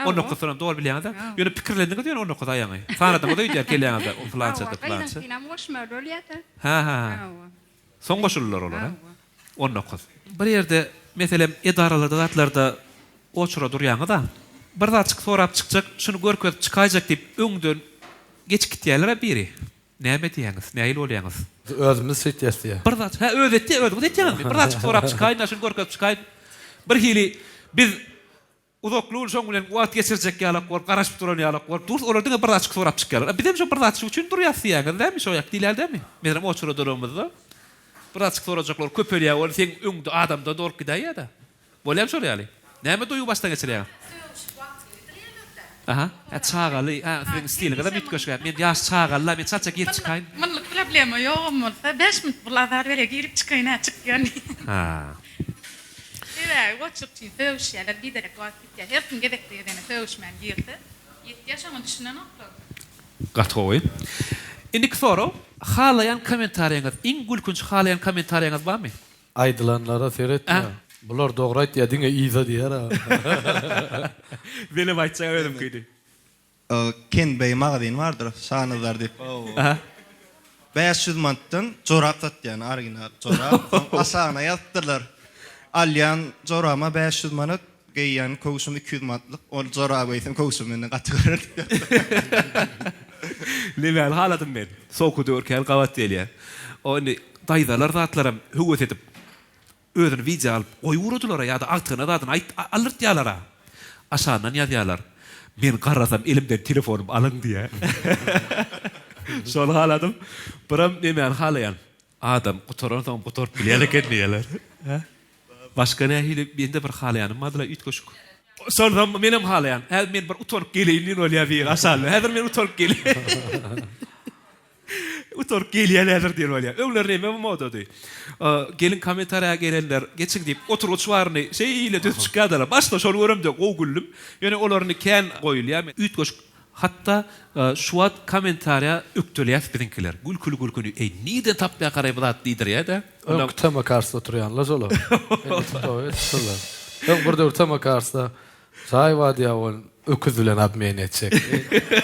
19 soňra dogry bilýäňiz. Ýöne pikirlendiňiz ýöne 19 aýaňy. Sanada da ýer kelýäňiz, o plançada plança. Ha. Soň goşullar olar ha. 19. Bir ýerde meselem edaralarda zatlarda oçura durýaňy da bir zatçyk sorap çykjak, şunu görkezip çykaýjak diýip öňden geçip gitýärler biri. Näme diýäňiz? Näil bolýaňyz?
Özümiz setýäsdi.
Bir zat, ha öwretdi, öwretdiňizmi? Bir zatçyk sorap çykaýyn, şunu görkezip çykaýyn. Bir hili biz uzaklygy şoň bilen wagt geçirjek ýalak bolup garaşyp duran ýalak bolup dur, olaryň bir zatçyk sorap çykýarlar. Bizem şu bir zatçyk üçin durýarsyňyz, näme şo ýak diýildimi? Menem oçura duramyzda. Bir zatçyk sorajaklar köpelýär, ol sen öňde adamda dorup gidýär da. Bolýar şo ýaly. Näme duýup başdan geçirýär? Aha, çağaly, senin stilin da bitgeşge. Men ýaş çağalylar, men çaçak ýet çykaýyn.
Mınlyk problema ýogum bolsa 5 minut bular berýär, girip çykaýyn, çykýan.
Ha.
Evet, WhatsApp için fövşýärler, biderek wagt bitýär. Her gün gedekde ýene fövşmän girdi. 7 ýaşaňa düşünen oklar.
Gatwy. Indi soru, halayan kommentariýaňyz, iň gülkünç halayan kommentariýaňyz barmy?
Aýdylanlara seretme. Bular dogry aýtýar diňe iýza diýär.
Benim aýtsaňa ödüm kıydı.
Ken Bey magazin vardır, şanyzlar diýip. 500 manatdan jorap satýan, original jorap. Aşagyna ýazdylar. Alyan jorama 500 manat, geýýän kowşum 200 manatlyk. Ol jorap eýsem kowşum menden gaty görür.
Level haladym men. Sokudy örkel gabat diýilýär. Onu daýdalar zatlaram höwet edip özüni video alıp oýurudylar ýa-da aktyna zaten alyrtýarlar. Aşaňdan ýazýarlar. Men garasam elimden telefonum alyň diýe. Şol haladym. Biram näme halayan. Adam gutoran soň gutor bilýärlik etmeýärler. Başga nähili bende bir halayanym madla ütgeşik. Şol menem halayan. Men bir utorup gelýän bolýar bir aşaly. Häzir men utorup gelýän. Utor gelýänler diýip bolýar. Öňler näme modady? Gelin kommentariýa gelenler, geçik diýip oturuşwaryny şeýle düzüp çykýarlar. Başda şol görümde o güllüm. Ýöne olaryny kän goýulýar. Ütgeşik hatta şu wagt kommentariýa öktülýär birinkiler. Gülkülü. Niden tapýa garaýp zat diýdirýär-de.
Öňteme karşy oturýanlar şola. Öň birde öňteme karşy çay wadiýa bol öküz bilen abmeýen etjek.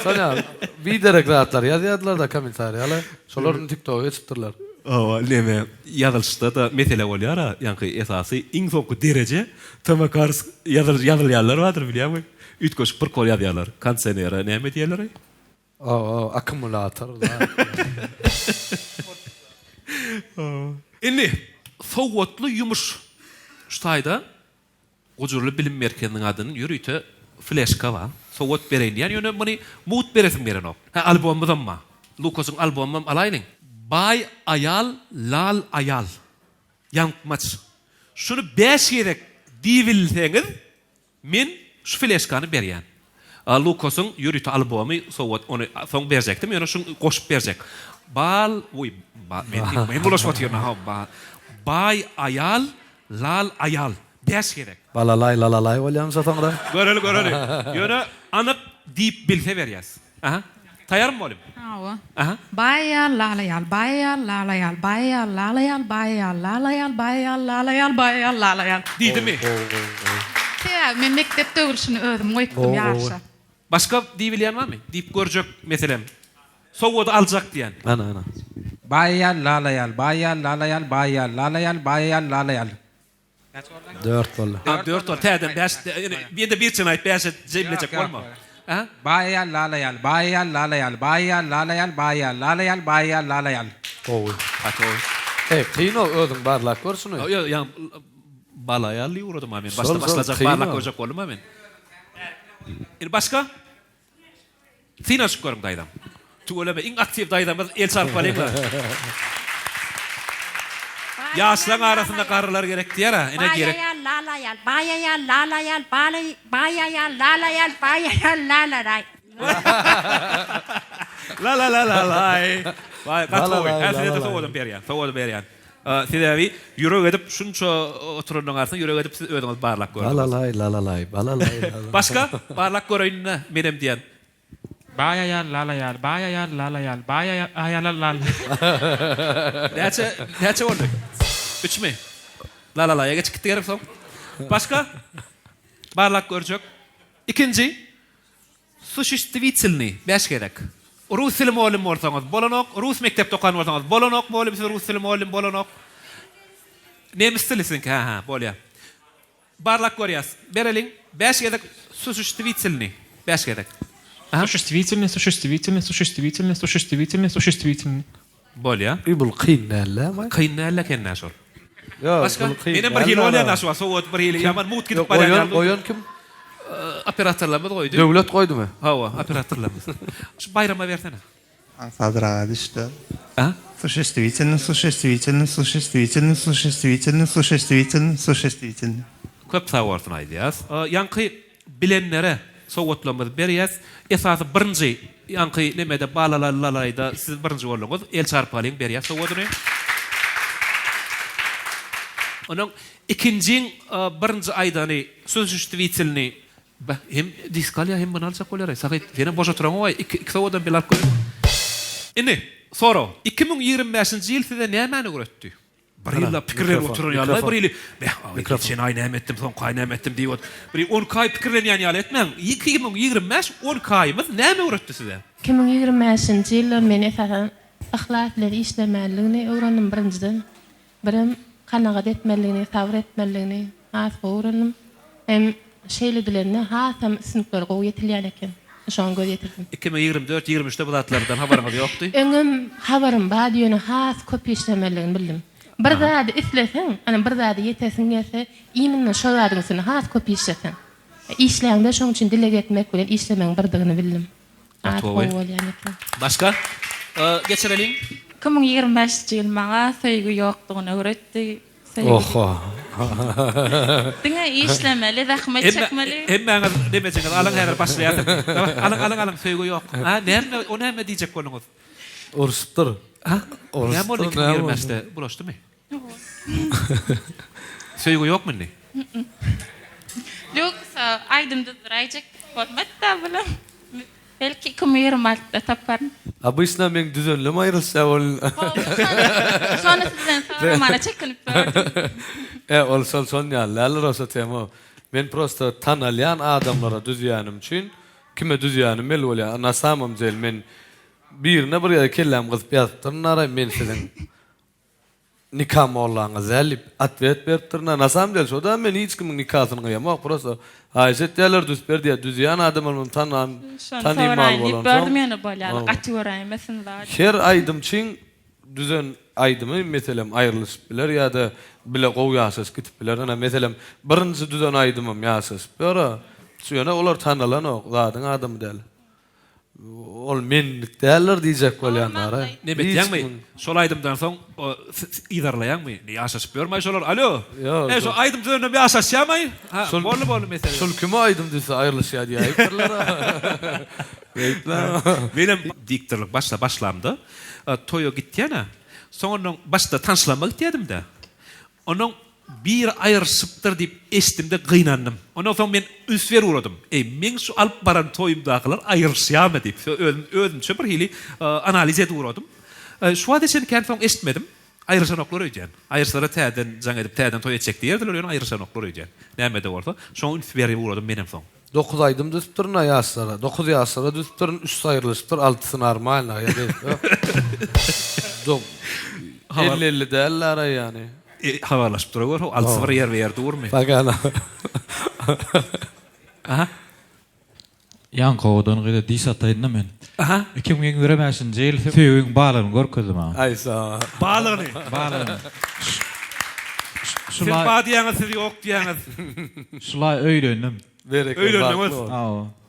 Sana biderek zatlar ýazýarlar da kommentariýalar. Şolaryny TikTok'a çypdyrlar.
Näme ýazylşda da mesele bolýar, ýa-ni esasy iň soňky derece tema karşy ýazylýarlar bardyr bilýärmi? Ütgeş bir kol ýazýarlar. Konsenera näme diýerler?
Akkumulator.
Indi sowatly ýumuş şu taýda gojurly bilim merkeziniň adyny ýürüýte flashka ba. Sowat bereýin diýen ýöne muny mut beresiň beren ok. Ha albomydan ma. Lukasyň albomyny alaýyn. Bay ayal, lal ayal. Ýanykmaç. Şunu 5 gerek diýilseňiz, men şu flashkany berýän. Lukasyň ýürüýte albomy sowat onu soň berjekdim, ýöne şunu goşup berjek. Bal, men bulaşyp ýörnä ha. Bay ayal, lal ayal. 5 gerek.
Balalay lalalay bolýan satangra.
Göreli. Ýöne anyk diýip bilse berýäs. Aha. Taýarmy bolym?
Hawa.
Aha.
Bayal lalayal, bayal lalayal, bayal lalayal, bayal lalayal, bayal lalayal, bayal lalayal.
Diýdimi?
Ya, men mektepde öwrüşini ödüm, oýtdum ýaşa.
Başka diýip bilýän barmy? Diýip görjek meselem. Sowada aljak diýen.
Ana.
Bayal lalayal, bayal lalayal, bayal lalayal, bayal lalayal.
4 boldy.
4 ol. Täden 5. Bir de bir çyn aýt 5 jemlejek bolma. Ha?
Bayal lalayal, bayal lalayal, bayal lalayal, bayal lalayal, bayal lalayal.
Oy.
Hatoy.
Kino özüň barlak görsuny.
Yo, balayal ýuradym men. Başlajak barlak görjek bolma men. Başka? Sina şükürüm daýdam. Tu öleme iň aktiv daýdamyz el çarpalyňlar. Ýaşlaryň arasynda garrylar gerek diýär, ene gerek.
Bayayal, lalayal, bayayal, lalayal, bayayal, lalayal, bayayal, lalalay.
La. Vay, gatoy. Häzirde sowodum berýän. Sizebi ýürek edip şunça oturanyň arasynda ýürek edip siz öňüňiz barlak görýäňiz.
Balalay.
Başka barlak göreýin menem diýen.
Bayayal lalayal, bayayal lalayal, bayayal lal.
Näçe boldy? 3 mi? Lalalaya geçip gerek soň. Başka barlak görjek. İkinci sushishtvitselny 5 gerek. Rus dili muallim bolsaňyz bolanok, rus mektepde okan bolsaňyz bolanok, muallim rus dili muallim bolanok. Nemis dilisinki ha bolýar. Barlak görýäs. Bereliň 5 gerek sushishtvitselny 5 gerek.
Существительный.
Bolýar.
Ibul qynnalar.
Qynnalar kenne şol.
Yo,
başka benim bir hil bolýan aşwa sowat bir hil ýaman mut gidip barýan.
Goýan kim?
Operatorlarymyz goýdy.
Döwlet goýdymy?
Hawa, operatorlarymyz. Şu bayrama bersene.
Sadrady işte.
Ha?
Существительный.
Köp sawartyn aýdýas. Ýanky bilenlere sowatlarymyz berýäs. Esasy birinji ýanky nemede balalalayda siz birinji bolýaňyz el çarpalyň berýäs sowatyny. Onuň ikinji birinji aýdany sushishtvitselny hem diskalya hem banalsak bolar. Sagat ýene boşa turaňy way iki sowadan bilar koy. Indi soro 2025-nji ýyl size näme öğretdi? Bir ýylda pikirler oturýanlar, bir ýyly sen aýnam etdim, soň qaýnam etdim diýip, bir 10 kay pikirlenýän ýaly etmäň. 2025 10 kaýymyz näme öğretdi size?
2025-nji ýylda men esasen ahlak bilen işlemäligini öwrendim birinjiden. Birim kanagat etmeligini, sabr etmeligini öwrendim. Hem şeýle bilenni hasam sinipler gowy ýetilýän eken. Şoň göz ýetirdim.
2024-23-de bu zatlardan habaryňyz ýokdy.
Öňüm habarym bar ýöne has köp işlemeligini bildim. Bir zady isleseň, ana bir zady ýetesin gelse, iňinden şo zadyňyzy has köp işleseň. İşleýände şoň üçin dile getmek bilen işlemeň birdigini bildim.
Başka? Geçireliň.
2025-nji ýyl maňa söýgü ýokdugyny öwretdi.
Oho.
Diňe işlemeli, zahmet çekmeli.
Hemmäňiz demejeňiz, alaň her başlaýar. Alaň söýgü ýok. Ha, näme o näme diýjek bolňyz?
Urusupdyr.
Ha? Näme boldy 2025-de bulaşdymy? Söýgü ýokmy ni?
Yoksa aýdymda duraýjak bolmady bilen. Belki 2026-da taparyn.
Abysna men düzenleme aýrylsa bol.
Sonra sizden sonra mana çekinip berdim.
Olsa son ýaly rosa tema. Men prosta tanalýan adamlara düzýanym üçin kime düzýanym bel bolýar. Nasamam zel men birine bir ýere kellem gyzyp ýatypdyrnara men sizin nikah mollaňyz elip atwet beripdirna nasam del şoda men hiç kimin nikahyny gıyamak prosta haýset ýalar düz berdi düzýän adamym tanam tanymal bolan.
Berdim ýene bolýar. Gaty görýänmesin zat.
Her aýdym çiň düzen aýdymy meselem aýrylyşyp biler ýa-da bile gow ýaşaş gitip biler. Ana meselem birinji düzen aýdymam ýaşaş. Bera şuna olar tanalan o zadyň adamy däl. Ol menlik däller diýjek bolýanlar.
Ne betýänmi? Şol aýdymdan soň idarlaýanmy? Ýaşaş bermäý şolar. Alo. Şol aýdymdan bir ýaşaşýarmy? Ha, bolu mesele.
Şol kime aýdym diýse aýrylýar diýip aýtdylar.
Benim diktorluk başlamdı. Toyo gitdiýana. Soňra başda tanışlanmak diýdim-de. Onuň bir aýyrsypdyr diýip estimde gynandym. Ondan soň men üswer uradym. Men şu alyp baran toýumdakylar aýyrşýarmy diýip özümçe bir hili analiz edip uradym. Şu wagtda sen kän soň esitmedim. Aýyrşanoklar öýdän. Aýyrşlara täden jaň edip täden toý etjek diýerdiler, ýöne aýyrşanoklar öýdän. Näme de bolsa, şoň üswer uradym menem soň. 9
aýdym düsturyn ýaşlara. 9 ýaşlara düsturyn 3 aýrylyşdyr, 6sy normal ýa-da. 50 däller ýani.
Havalaşıp duruyor. Altısı yer verdi vurmuyor.
Bagana.
Aha.
Yan kovdan gıda dis ataydı men.
Aha.
2025 jyl söýüň bağlaryny görkezdim ha.
Aysa.
Bağlaryny. Şulay badiýaňy siz ýok diýäňiz.
Şulay öýlendim.
Öýlendiňiz.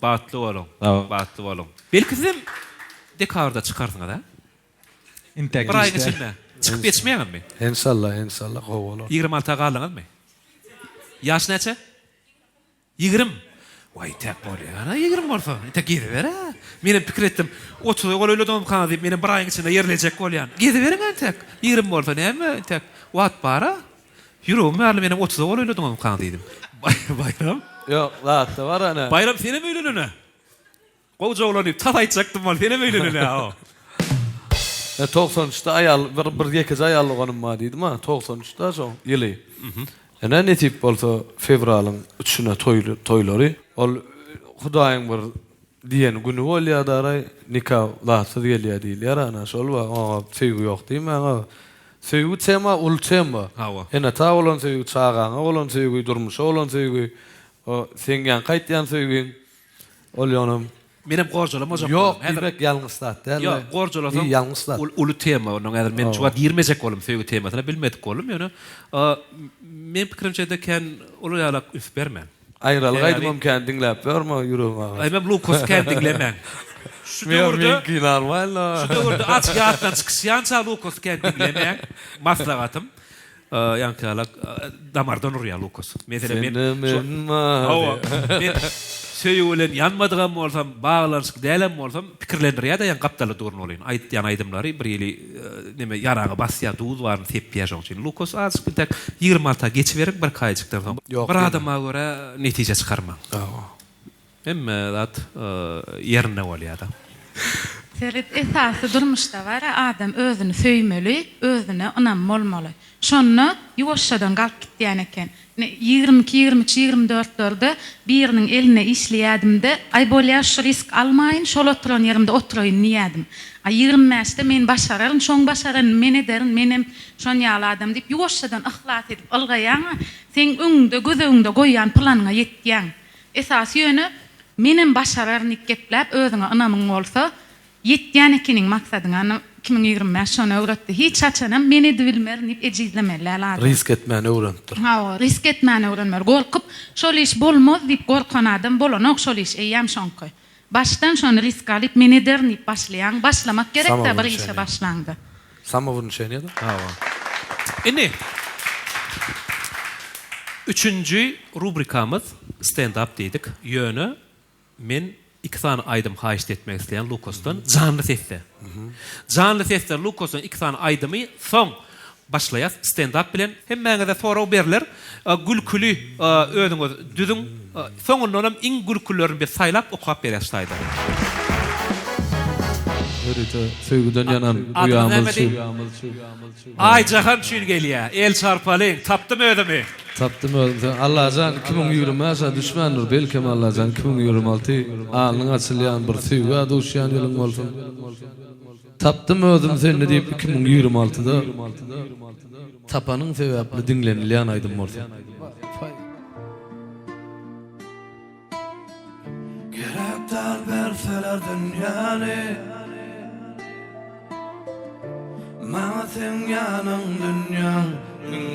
Batly bolun. Batly bolun. Belki siz dekarda çykardyňyz ha?
Intek.
Çıkıp geçmeýärmi?
İnşallah gow bolar.
26 galyňyzmy? Ýaş näçe? 20. Vay tek bolýar. 20 bolsa, tek gidi ber ha. Menem pikir etdim. 30 gol öýledim kan diýip menem bir aýyň içinde ýerlejek bolýan. Gidi beriň tek. 20 bolsa näme tek? Wat bara? Ýüregim ýarly menem 30 gol öýledim kan diýdim. Bayram?
Ýok, zatda bar ana.
Bayram seni mi öýlenene? Gow jowlanyp ta aýtjakdym bol, seni mi öýlenene ha?
93'te ayal bir gekez ayallyganym ma diýdim ha. 93'te şo ýyly. Ene netip bolsa fevralyň 3-üne toýlary. Ol Hudaýyň bir diýen güni bolýar daray nikah lahsy gelýär diýilýär ana şol wa söýgü ýok diýme. Söýgü tema ulçema. Ene ta bolan söýgü çağaňa bolan söýgü durmuşa bolan söýgü. O sengen gaýtýan söýgüň ol ýonum.
Menem gorjolama jok.
Ýok, direk ýalňyslat däl.
Ýok, gorjolasam
ýalňyslat.
Ulu tema, onuň äder men şu wagt 20 bolum söýgü temasyna bilmedik bolum ýöne. Men pikirimçe de ken ulu ýalak üs bermän.
Aýralyk aýdymam kän diňläp berme ýüregime.
Aýmam Lukos kän diňlemän. Şu döwürde
normal.
Şu döwürde aç ýatdan çykýança Lukos kän diňlemän. Maslahatym. Ýankalak damardan urýar Lukos. Meselem men söýülen ýanmadygam bolsam, baglanşyk dälem bolsam, pikirlendirýär da ýan gapdaly durun bolýan. Aýtýan aýdymlary bir ýyly neme ýaragy basýar, duz barny tepýär şoň. Lukos azky tek 20 geçiberip bir kaýjykdan soň. Bir adama görä netije çykarma. Emme zat ýerine bolýar da.
Serit esasy durmuşda var, adam özüni söýmeli, özüne ynam bolmaly. Şonu ýuwaşdan galyp gitýän eken. 22-23-24'lerde birinin eline işleýädimde, ay bolýar risk almaýyn, şol oturan ýerimde oturaýyn diýädim. Ay 25'de men başararyn, şoň başaran men ederin, menem şon ýaly adam diýip ýuwaşdan ihlas edip algaýan, sen öňde gözeňde goýan planyňa ýetýän. Esasy ýöne menem başararyn gepläp özüňe ynamyň bolsa, ýetýän ekeniň maksadyňa 2025 şonu öwretdi. Hiç açanam meni bilmer nip ejizlemeler lazım.
Risk etmeni öwrendir.
Ha, risk etmeni öwrenmer. Gorkup şol iş bolmaz dip gorkan adam bolanok şol iş eýäm şonky. Baştan şonu risk alyp meni dernip başlayan, başlamak gerek de bir işe başlandy.
Samovrunşenýär.
Ha. Indi 3-nji rubrikamız stand up diýdik. Ýöne men 2 tane aýdym haýyş etmek isleýän Lukosdan canly sesde. Canly sesde Lukosdan 2 tane aýdymy soň başlaýar stand up bilen hem meňe de soraw berler. Gülküli özüňiz düzüň soňundan iň gülkülerini bir saýlap okup berýärsiz.
Örüte söýgüden ýanan uýamyl.
Ay jahan çün gelýär. El çarpalyň, tapdym ödümi.
Tapdym ödüm. Allahjan 2020 düşmandyr belki Allahjan 2026 anyň açylýan bir söýgü duşýan ýylyň bolsun. Tapdym ödüm seni diýip 2026'da tapanyň sebäpli diňlenilýän aýdym bolsun.
Gerekler verseler dünyanı, Maňa sen ýanyň dünýäň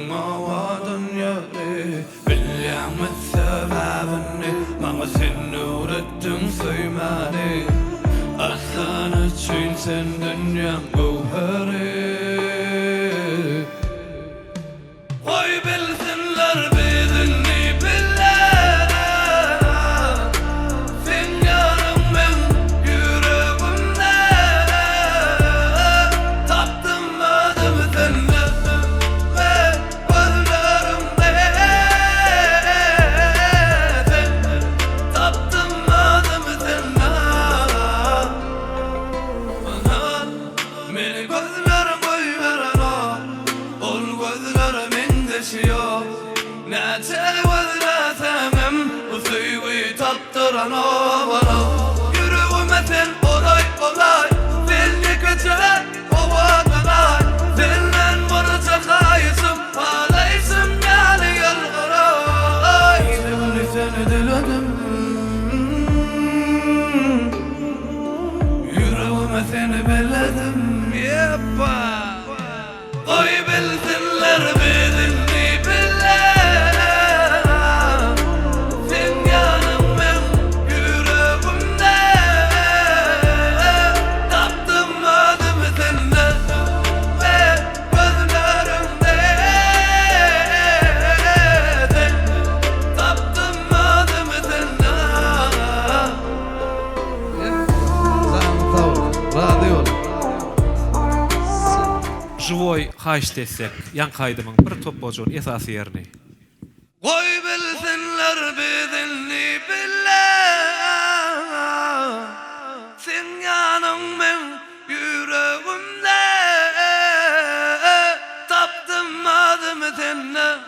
Mava dünyayı Bilyamız sebebini Bana sen öğrettin söymeni Aslan için sen dünyam gövheri Koy bilsinler bizini billah Sen yarım ben yüreğimde Taptım adımı senden Yüreğime sen olay olay Belli kötüler ovadanay Senden bana çakayısım Ağlaysım yani yargıray Sevini seni diledim Yüreğime seni belledim Yeppa Koy bilsinler bizini billah Sen yanım ben yüreğimde Taptım adımı senden ve gözlerimde Taptım adımı senden
Radio.
Живой haýş desek, ýankaýdymyň bir top bojon esasy ýerini.
Koy bilsinler bizini billah Sen yanım ben yüreğimde Taptım adımı senden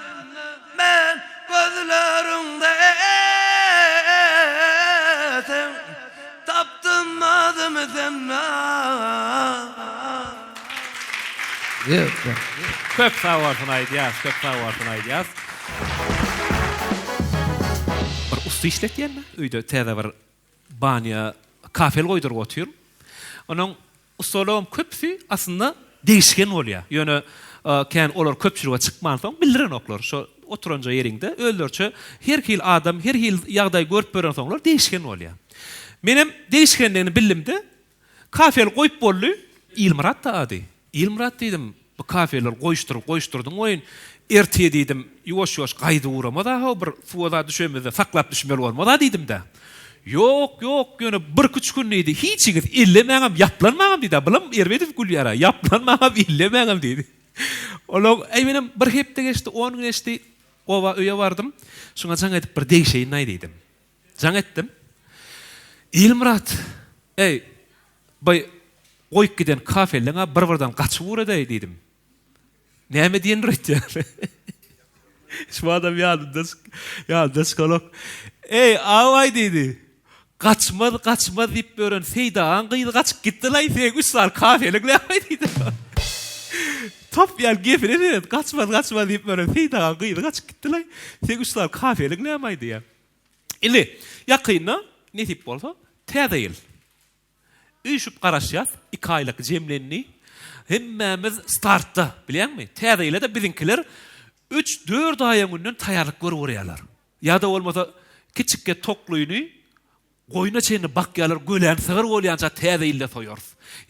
ben gözlerimde Sen taptım adımı senden
Köp sağ bolsun aýdýas, köp sağ bolsun aýdýas. Bir usta işletýänmi? Öýde täze bir banya kafel goýdurup otyr. Onuň ustalygym köpsi aslında değişken bolýar. Ýöne kän olar köpçülüge çykman soň bildiren oklar. Şo oturanja ýeriňde öldürçe her hil adam, her hil ýagdaý görüp beren soňlar değişken bolýar. Menem değişkenligini billimde kafel goýup boldy, İlmurat da ady. İlmurat diýdim, bu kafeler goýuşturdyň oýun. Ertiýe diýdim, ýoş-ýoş gaýdy uramada, bir suwada düşemede saklap düşmeli bolmada diýdim-de. Yok, ýöne bir küçük neydi, hiçiňiz illemäňem, ýaplanmaňam diýdi. Bilim Ermedip gülýär, ýaplanmaňam, illemäňem diýdi. Olar, menem bir hepde geçdi, 10 gün geçdi, owa öýe bardym. Şoňa jaň edip bir deýşeýin diýdim. Jaň etdim. İlmurat, bay goýup giden kafeliňe bir-birden gaçyp urady diýdim. Näme diýen rýtýär? Şu adam ýa skolok. Away diýdi. Gaçmaz diýip beren Seydan gyýdy gaçyp gitdiler, sen üstal kafelikle diýdi. Top ýal gefire gaçmaz diýip beren Seydan gyýdy gaçyp gitdiler, sen üstal kafelik näme diýdi. Ili ýakynda ne diýip bolsa, täze ýyl. Üýşüp garaşýar, 2 aýlyk jemlenni. Hemmemiz startda, bilýärmi? Täze ýyle de bizinkiler 3-4 aýyň günden taýýarlyk görüp urýarlar. Ýa-da bolmasa kiçikke tokluýuny goýuna çeýini bakýarlar, gölen sygyr bolýança täze ýylda soýar.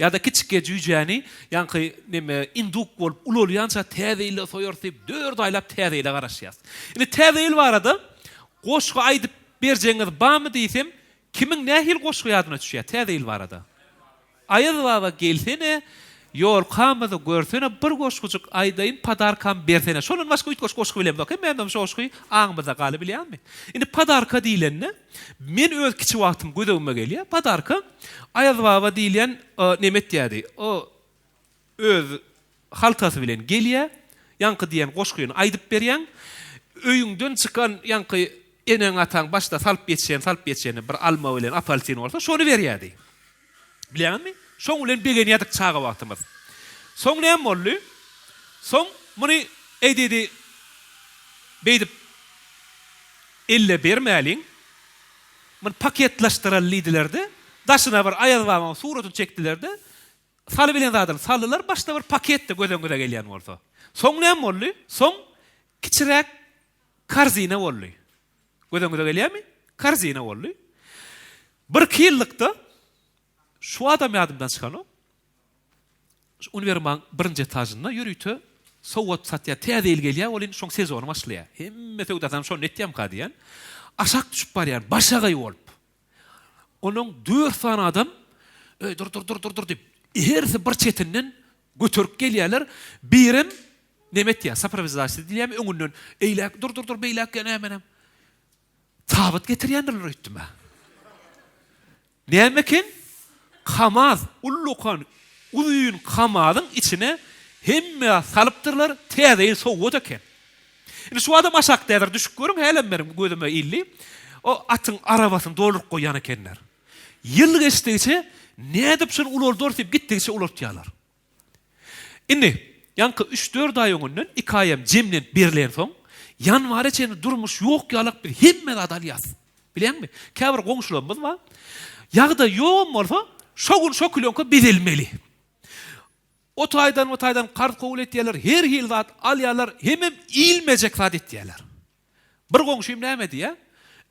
Ýa-da kiçikke jüýjäni, ýanky neme induk bolup ulolýança täze ýylda soýar diýip 4 aýlap täze ýyle garaşýar. Indi täze ýyl barada goşgy aýdyp berjeňiz barmy diýsem, kimiň nähil goşgy ýadyna düşýär täze ýyl barada. Aýyl baba gelsene, ýol kamydy görsene, bir goşgujuk aýdaýyn padarkam bersene. Şonun başga üç goşgu bilen bakyn, menden şu goşgy aňymyzda galy bilýärmi? Indi padarka diýilenne, men öz kiçi wagtym gödegime gelýär. Padarka aýyl baba diýilen nemet ýady. O öz haltasy bilen gelýär. Ýanky diýen goşguny aýdyp berýän. Öýüňden çykan ýanky eneň ataň başda salyp geçen bir alma bilen apelsin bolsa, şonu berýärdi. Bilýärmi? Şoň bilen begen ýadyk çaga wagtymyz. Soň näme boldy? Soň muny eýdidi. Beýdip elle bermäliň. Mun paketlaşdyran lidilerdi. Daşyna bir aýalbama suraty çekdilerdi. salı bilen zadylar salylar başda bir paketde gödöňüze gelýän bolsa. Soň näme boldy? Soň kiçirek karzina boldy. Gödöňüze gelýärmi? Karzina boldy. Bir ýyllykda şu adam ýadymdan çykan o. Univerman birinji etajynda ýürüýtü sowat satýar, täze gelýär, olin şoň sezonu başlaýar. Hemme töwdatan şoň netýär kadiýan. Aşak düşüp barýar, başagaý bolup. Onuň 4 tane adam dur dip herse bir çetinden götürüp gelýärler. Birim nemetýär, supervizasiýa diýýärmi öňünden eýlek dur beýlek genemenem. Tabat getirýänler öýtdüm. Nämekin? Kamaz, ullukan, uzun kamazyň içine hemme salypdyrlar, täze sowat eken. Indi şu adam aşak täze düşüp görüň, helen benim gözüme illi. O atın arabasyny doldurup goýan ekenler. Yıl geçtikçe ne edip şunu ulor dortip gittikçe ulortýarlar. Indi yankı 3-4 ay öňünden 2 aýam jemlen berilen soň ýanwara çeni durmuş ýok ýalak bir hemme adalyas. Bilenmi? Käbir goňşularymyz bar. Ýagda ýok bolsa şogun şokylonka bedelmeli. O taýdan kart kabul etýärler, her hil zat alýarlar, hemem ilmejek zat etýärler. Bir goňşym näme diýär?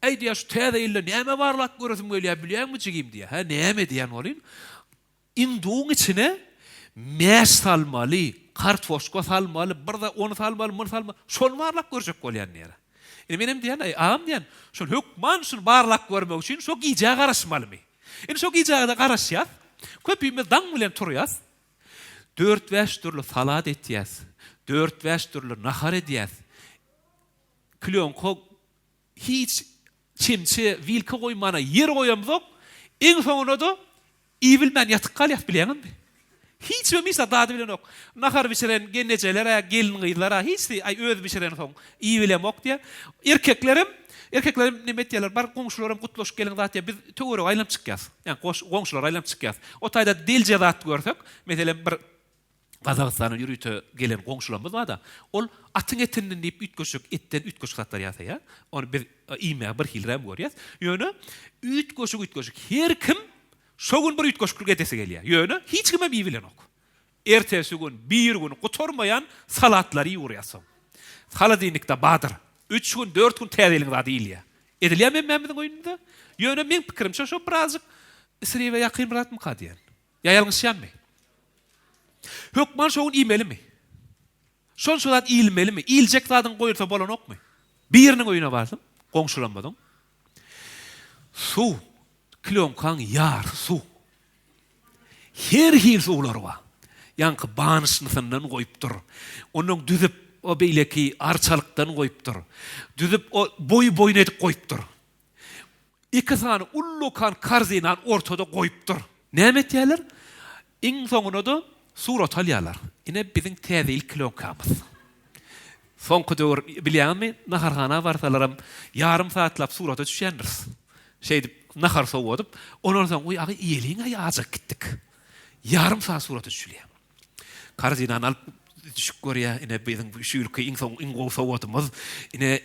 Ey diýär, şu täze ille näme barlak görürsün gelýär, bilýärmi çygym diýär. Ha näme diýän bolyn? Induň içine mäş salmaly, kartfoşka salmaly, birde onu salmaly, bunu salmaly, şol barlak görjek bolýan näre. Indi menem diýän, ey ağam diýän, şol hökman şunu barlak görmek üçin şo giýjäge garaşmalymy? Indi şo giýjäge garaşýar. Köpüýme daň bilen turýas. 4-5 türlü salat etýäs. 4-5 türlü nahar edýäs. Klonko hiç çimçi vilka goýmana yer goýamyzok. Eň soňuna da ibilmän ýatyk galýar bilýärmi? Hiç ömisa dady bilen ok. Nahar biçiren gennejelere, gelin gyzlara hiç ay öz biçiren soň ibilemok diýär. Erkeklerim nime etýärler? Bar goňşularym gutlaşyp gelin zat diýär. Biz töwere aýlanıp çykýas. Ýani goňşular aýlanıp çykýas. O taýda dilje zat görsek, meselem bir Kazakstanyň ýürüýte gelen goňşularymyz bar da, ol atyň etinden diýip ütköşük, etten ütköşük zatlar ýasaýar. Onu bir iýme bir hilrem görýäs. Ýöne ütköşük her kim şogun bir ütköşük getese gelýär. Ýöne hiç kime bilen ok. Ertesi gün bir gün gutormayan salatlary ýurýasyň. Haladinikde badyr. 3 gün 4 gün täzelin zady ilýär. Edilýärmi memnun goýunda? Ýöne men pikirimçe şo birazjyk isriwe ýakyn biratmy kadýan. Ýaýalgyşýarmy? Hökman şoň imelimi? Şon şolat ilmelimi? İljek zadyň goýursa bolanokmy? Biriniň öýüne barsam, goňşulanmadyň. Su, klonkan ýar su. Her hil suwlar bar. Ýanky banyşyndan goýupdyr. Onuň düzüp o beýleki arçalykdan goýupdyr. Düzüp o boy-boyuna edip goýupdyr. Iki sany ullukan karzinan ortada goýupdyr. Näme etýärler? Iň soňuna da surat alýarlar. Ine biziň täze klonkamyz. Soňky döwür bilýärmi? Naharhana barsalaram ýarym saatlap surata düşýändir. Şeýdip nahar sowadyp, ondan soň oý agy ýeliňe ýazyk gitdik. Ýarym saat surata düşýär. Karzinan alyp düşüp görýär. Ine biziň şu ýylky iň gowy sowatymyz. Ine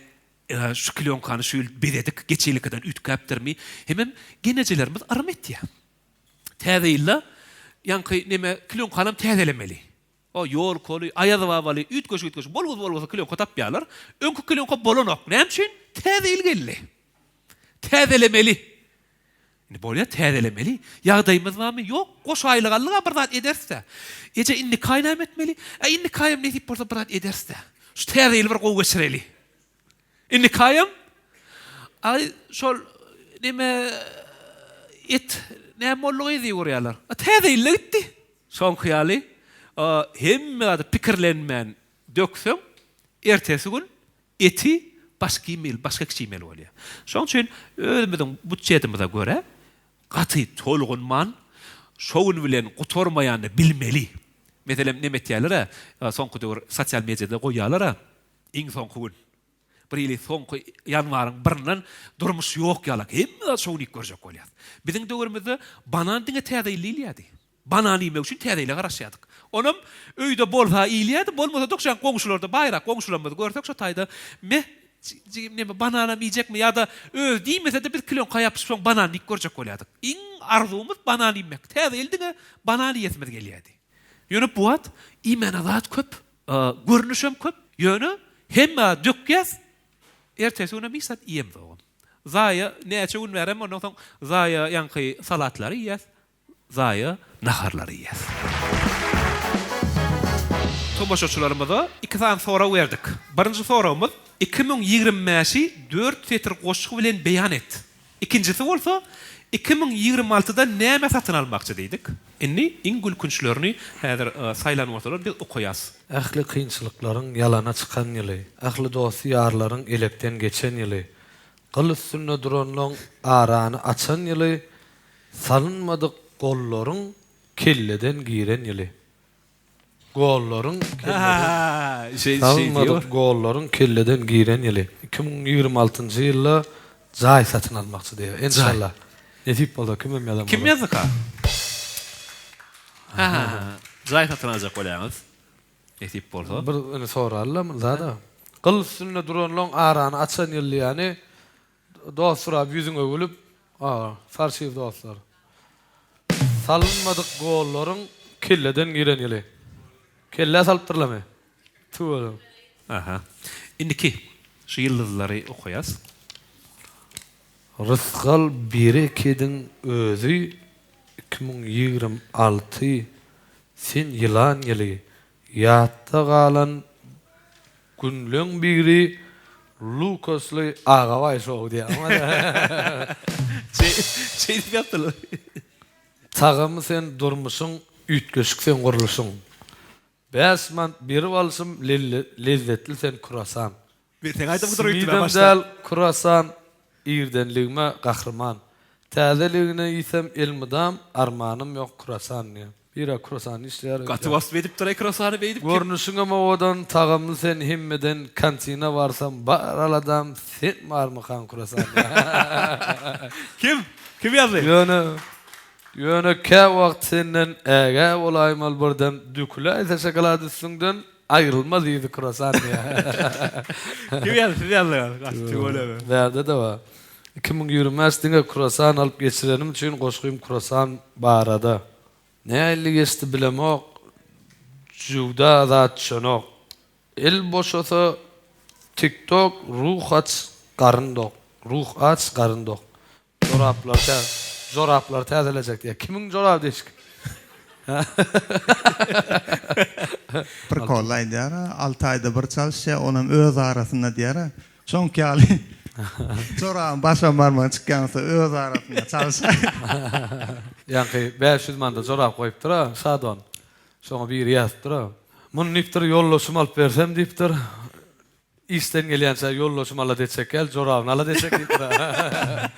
şu klonkany şu bededik geçilikden ütkäpdirmi? Hemem genejelerimiz arym etýär. Täze illa yankı neme klonkanam täzelemeli. O ýol koly, aýazy babaly, ütköşük bolgoz klonka tapýarlar. Öňkü klonka bolanok. Näme üçin? Täze ilgeli. Täzelemeli. Indi bolýar täzelemeli. Ýagdaýymyz barmy? Ýok, goş aýlygalyga bir zat ederse. Eje indi kaynam etmeli. Indi kaýam netip bolsa bir zat ederse. Şu täzeýli bir gowy geçireli. Indi kaýam ay şol neme et näme bolýar diýýärler. Täzeýli gitdi. Şoň hyýaly hemme ady pikirlenmän döksem ertesi gün eti başka kişimel bolýar. Şoň üçin özümiň budjetimize göre gaty tolgunman şoň bilen gutormaýany bilmeli. Meselem näme etýärler? Soňky döwür sosial mediada goýýarlar. Iň soňky gün bir ýyly soňky ýanwaryň birinden durmuş ýok ýalak. Hemme şoňy görjek bolýar. Biziň döwürmizde banan diňe täzeýli ilýärdi. Banan ýemek üçin täzeýle garaşýardyk. Onum öýde bolsa ilýärdi, bolmasa dokşan goňşularda bayrak goňşularymyz görsek şo taýda ne banana yiyecek mi ya da öz diýmese de bir kilon kayap soň banan dik görjek bolýardyk. Iň arzumyz banan yemek. Täze eldiňe banan ýetmez gelýärdi. Ýöne bu wagt imene zat köp, görnüşem köp. Ýöne hemme dökýäs. Ertesi güne bir saat ýem bolýar. Zaya näçe gün berem ondan soň zaya ýanky salatlary ýes. Zaya naharlary ýes. Tomaşaçylarymyza 2 saat sonra berdik. Birinji soramyz 2025-i 4 setr goşuk bilen beýan et. İkincisi bolsa 2026-da näme satyn almakçy diýdik. Inni iň gülkünçlerini häzir saýlan ortalar biz okuýas.
Ähli kynçylyklaryň ýalana çykan ýyly, ähli dost ýarlaryň elekden geçen ýyly, gyl üstünde duranlaryň arany açan ýyly, salynmadyk gollaryň kelleden giren ýyly. Gollaryň salynmadyk gollaryň kelleden giren ýyly. 2026-njy ýylda jaý satyn almakçy diýär. Inşallah. Netip boldy, kimem ýalan.
Kim ýazdyk ha? Jaý satyn aljak bolýarmyz. Netip bolsa.
Bir sorarlar zada. Gyl üstünde duranlaryň arany açan ýyly ýani dostlar ýüzüňe gülüp, farşy dostlar. Salynmadyk gollaryň kelleden giren ýyly. Kelle salypdyrlamy. Tuğalım.
Aha. Indiki şu yıldızları okuýas.
Rızgal Berekediň özü 2026 sen ýylan ýyly ýatda galan günlüň biri Lukasly Agabay şow diýär.
Şey ýapdylar.
Tagamy sen durmuşyň, ütgeşik sen guruluşyň. Besman biri balsym lezzetli sen kurasan.
Bir sen aýdyp durýdy
başda. Kurasan irdenligime gahrman. Täzeligine ýesem elmidam, armanym ýok kurasan diýär. Bira kurasan işler.
Gaty wasp edip duray kurasany beýdip.
Görnüşüňe mowadan tagamly sen hemmeden kantina barsam baraladam sen marmykan kurasan.
Kim ýazdy?
Ýöne kä wagt senden äge bolaýmal birden dükle şokolady üstünden aýrylmaz ýygy kurasan diýär.
Kim ýazdy?
Berde de var. 2020-de kurasan alıp geçirenim için goşgym kurasan barada. Näli geçti bilemok. Juda zat çonok. El boşasa TikTok ruh aç garındok. Ruh aç garındok. Joraplar täzelecek diye. Kimin jorap deşik?
Bir kollay diýär, 6 aýda bir çalşy, onam öz arasynda diýär. Şonky aly. Jorap başa barman çykýansa öz arasynda çalşy.
Ýa-ni 500 manda jorap goýupdyr, Sadon. Şoňa bir ýazdyr. Muny nipdir ýollaşym alyp bersem diýipdir. İsten gelýänse ýollaşym ala desek gel, jorabyny ala desek diýipdir.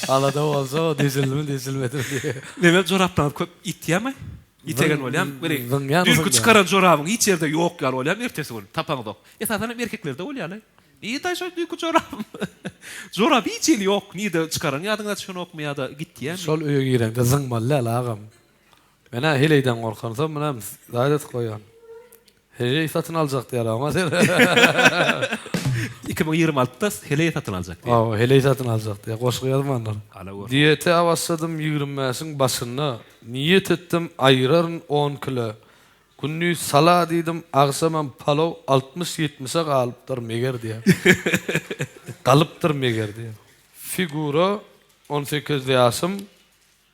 Alada bolsa dizilmedi diye.
Näme jorapdan köp itýärmi? İtegen bolýam. Dürkü çıkaran jorabyň hiç ýerde ýok ýar bolýam, ertesi gün tapaňda. Esasana erkeklerde bolýar. Niye taşa dürkü jorap? Jorap hiç ýeri ýok, niýde çıkaran ýadyňda şonokmy ýa-da gitdiýär.
Şol öýe girende zyňmaly agam. Mena heleyden gorkansam, mena zaýat goýan. Heley satyn aljak diýär ama sen.
2026-da heley satyn aljak diýär.
Heley satyn aljak diýär. Goşgy ýazmanlar. Diýete awasladym 25-iň başyna. Niyet etdim aýraryn 10 kilo. Günnü sala diýdim, agşamam palaw 60-70-e galypdyr meger diýär. Galypdyr meger diýär. Figura 18 ýaşym.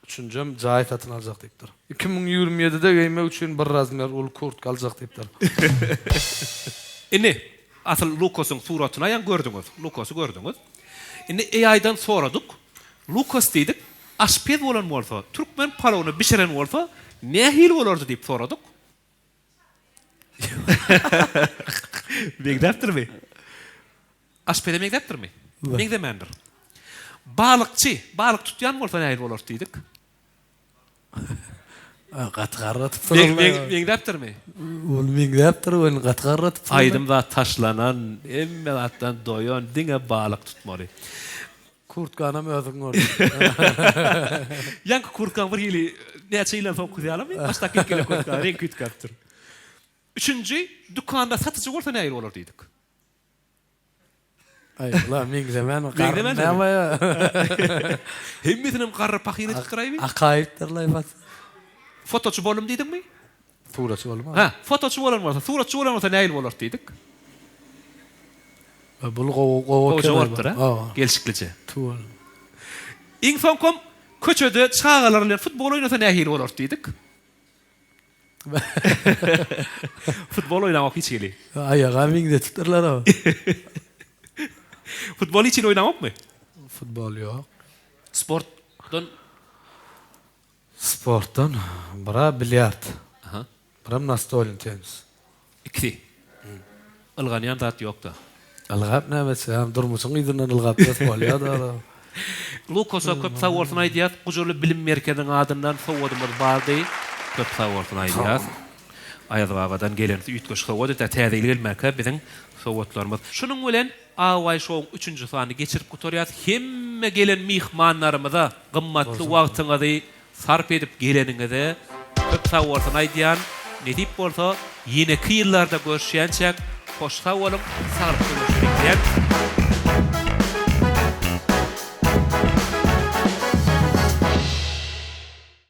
Üçüncüm jaý satyn aljak diýipdir. 2027-de geymek üçin bir razmer ul kurtka aljak diýipdir.
Indi asıl Lukasyň suratyny ýa gördüňiz. Lukasy gördüňiz. Indi AI'dan soradyk. Lukas diýdik, aşpez bolan bolsa, türkmen palawny bişiren bolsa, nähil bolardy diýip soradyk. Megdäpdirmi? Aşpede megdäpdirmi? Megdemendir. Balyk tutýan bolsa nähil bolar diýdik.
Gatgarrat.
Megdäpdirmi?
Ol megdäpdir, ol gatgarrat.
Aýdymda taşlanan, emme zatdan doýan diňe balyk tutmaly.
Kurtkana möýüň ol.
Ýa-ni kurtkan bir ýyly näçe ýylan soň kuýalamy? Başda kelkele kurtkan renk kütkäpdir. Üçüncü, dükanda satıcı bolsa nähil bolar diýdik.
Ay, ulan min zaman
Min zaman
qarnama ya.
Hemmetinim qarra pahyna çıqırayby.
Aqaytlarlay bas.
Fotoçu bolum diýdikmi?
Suratçı bolma.
Ha, fotoçu bolan bolsa, suratçı bolan bolsa näil bolar diýdik.
Bul gowo
jogapdyr ha. Gelşikliçe.
Tuwal.
Iň soňkom köçede çağalar bilen futbol oýnasa näil bolar diýdik. Futbol oynamak hiç geli.
Ayağa mingde tutarlar o.
Futbol için oynamak mı?
Futbol yok.
Sportdan
bira bilyard.
Aha.
Bira nastolin tenis.
İki. Ilganyan zat yok da.
Ilgap näbesi? Hem durmuşsun ýydynan ilgap futbol ya da.
Lukosa köp sawursun aýdýar, gujurly bilim merkeziniň adyndan sowwadymyz bardy. Köp sawursun aýdýar. Aýazbabadan gelen üýtgeç sowwady da täzeýli gelmäke biziň sowwatlarymyz. Şunuň bilen Away Show 3-nji sany geçirip gutorýar. Hemme gelen mihmanlarymyza gymmatly wagtyňyzy sarp edip geleniňize köp sawursun aýdýan. Ne diýip bolsa, ýene ýyllarda görüşýänçek hoş sawwalyň sarp bolýar.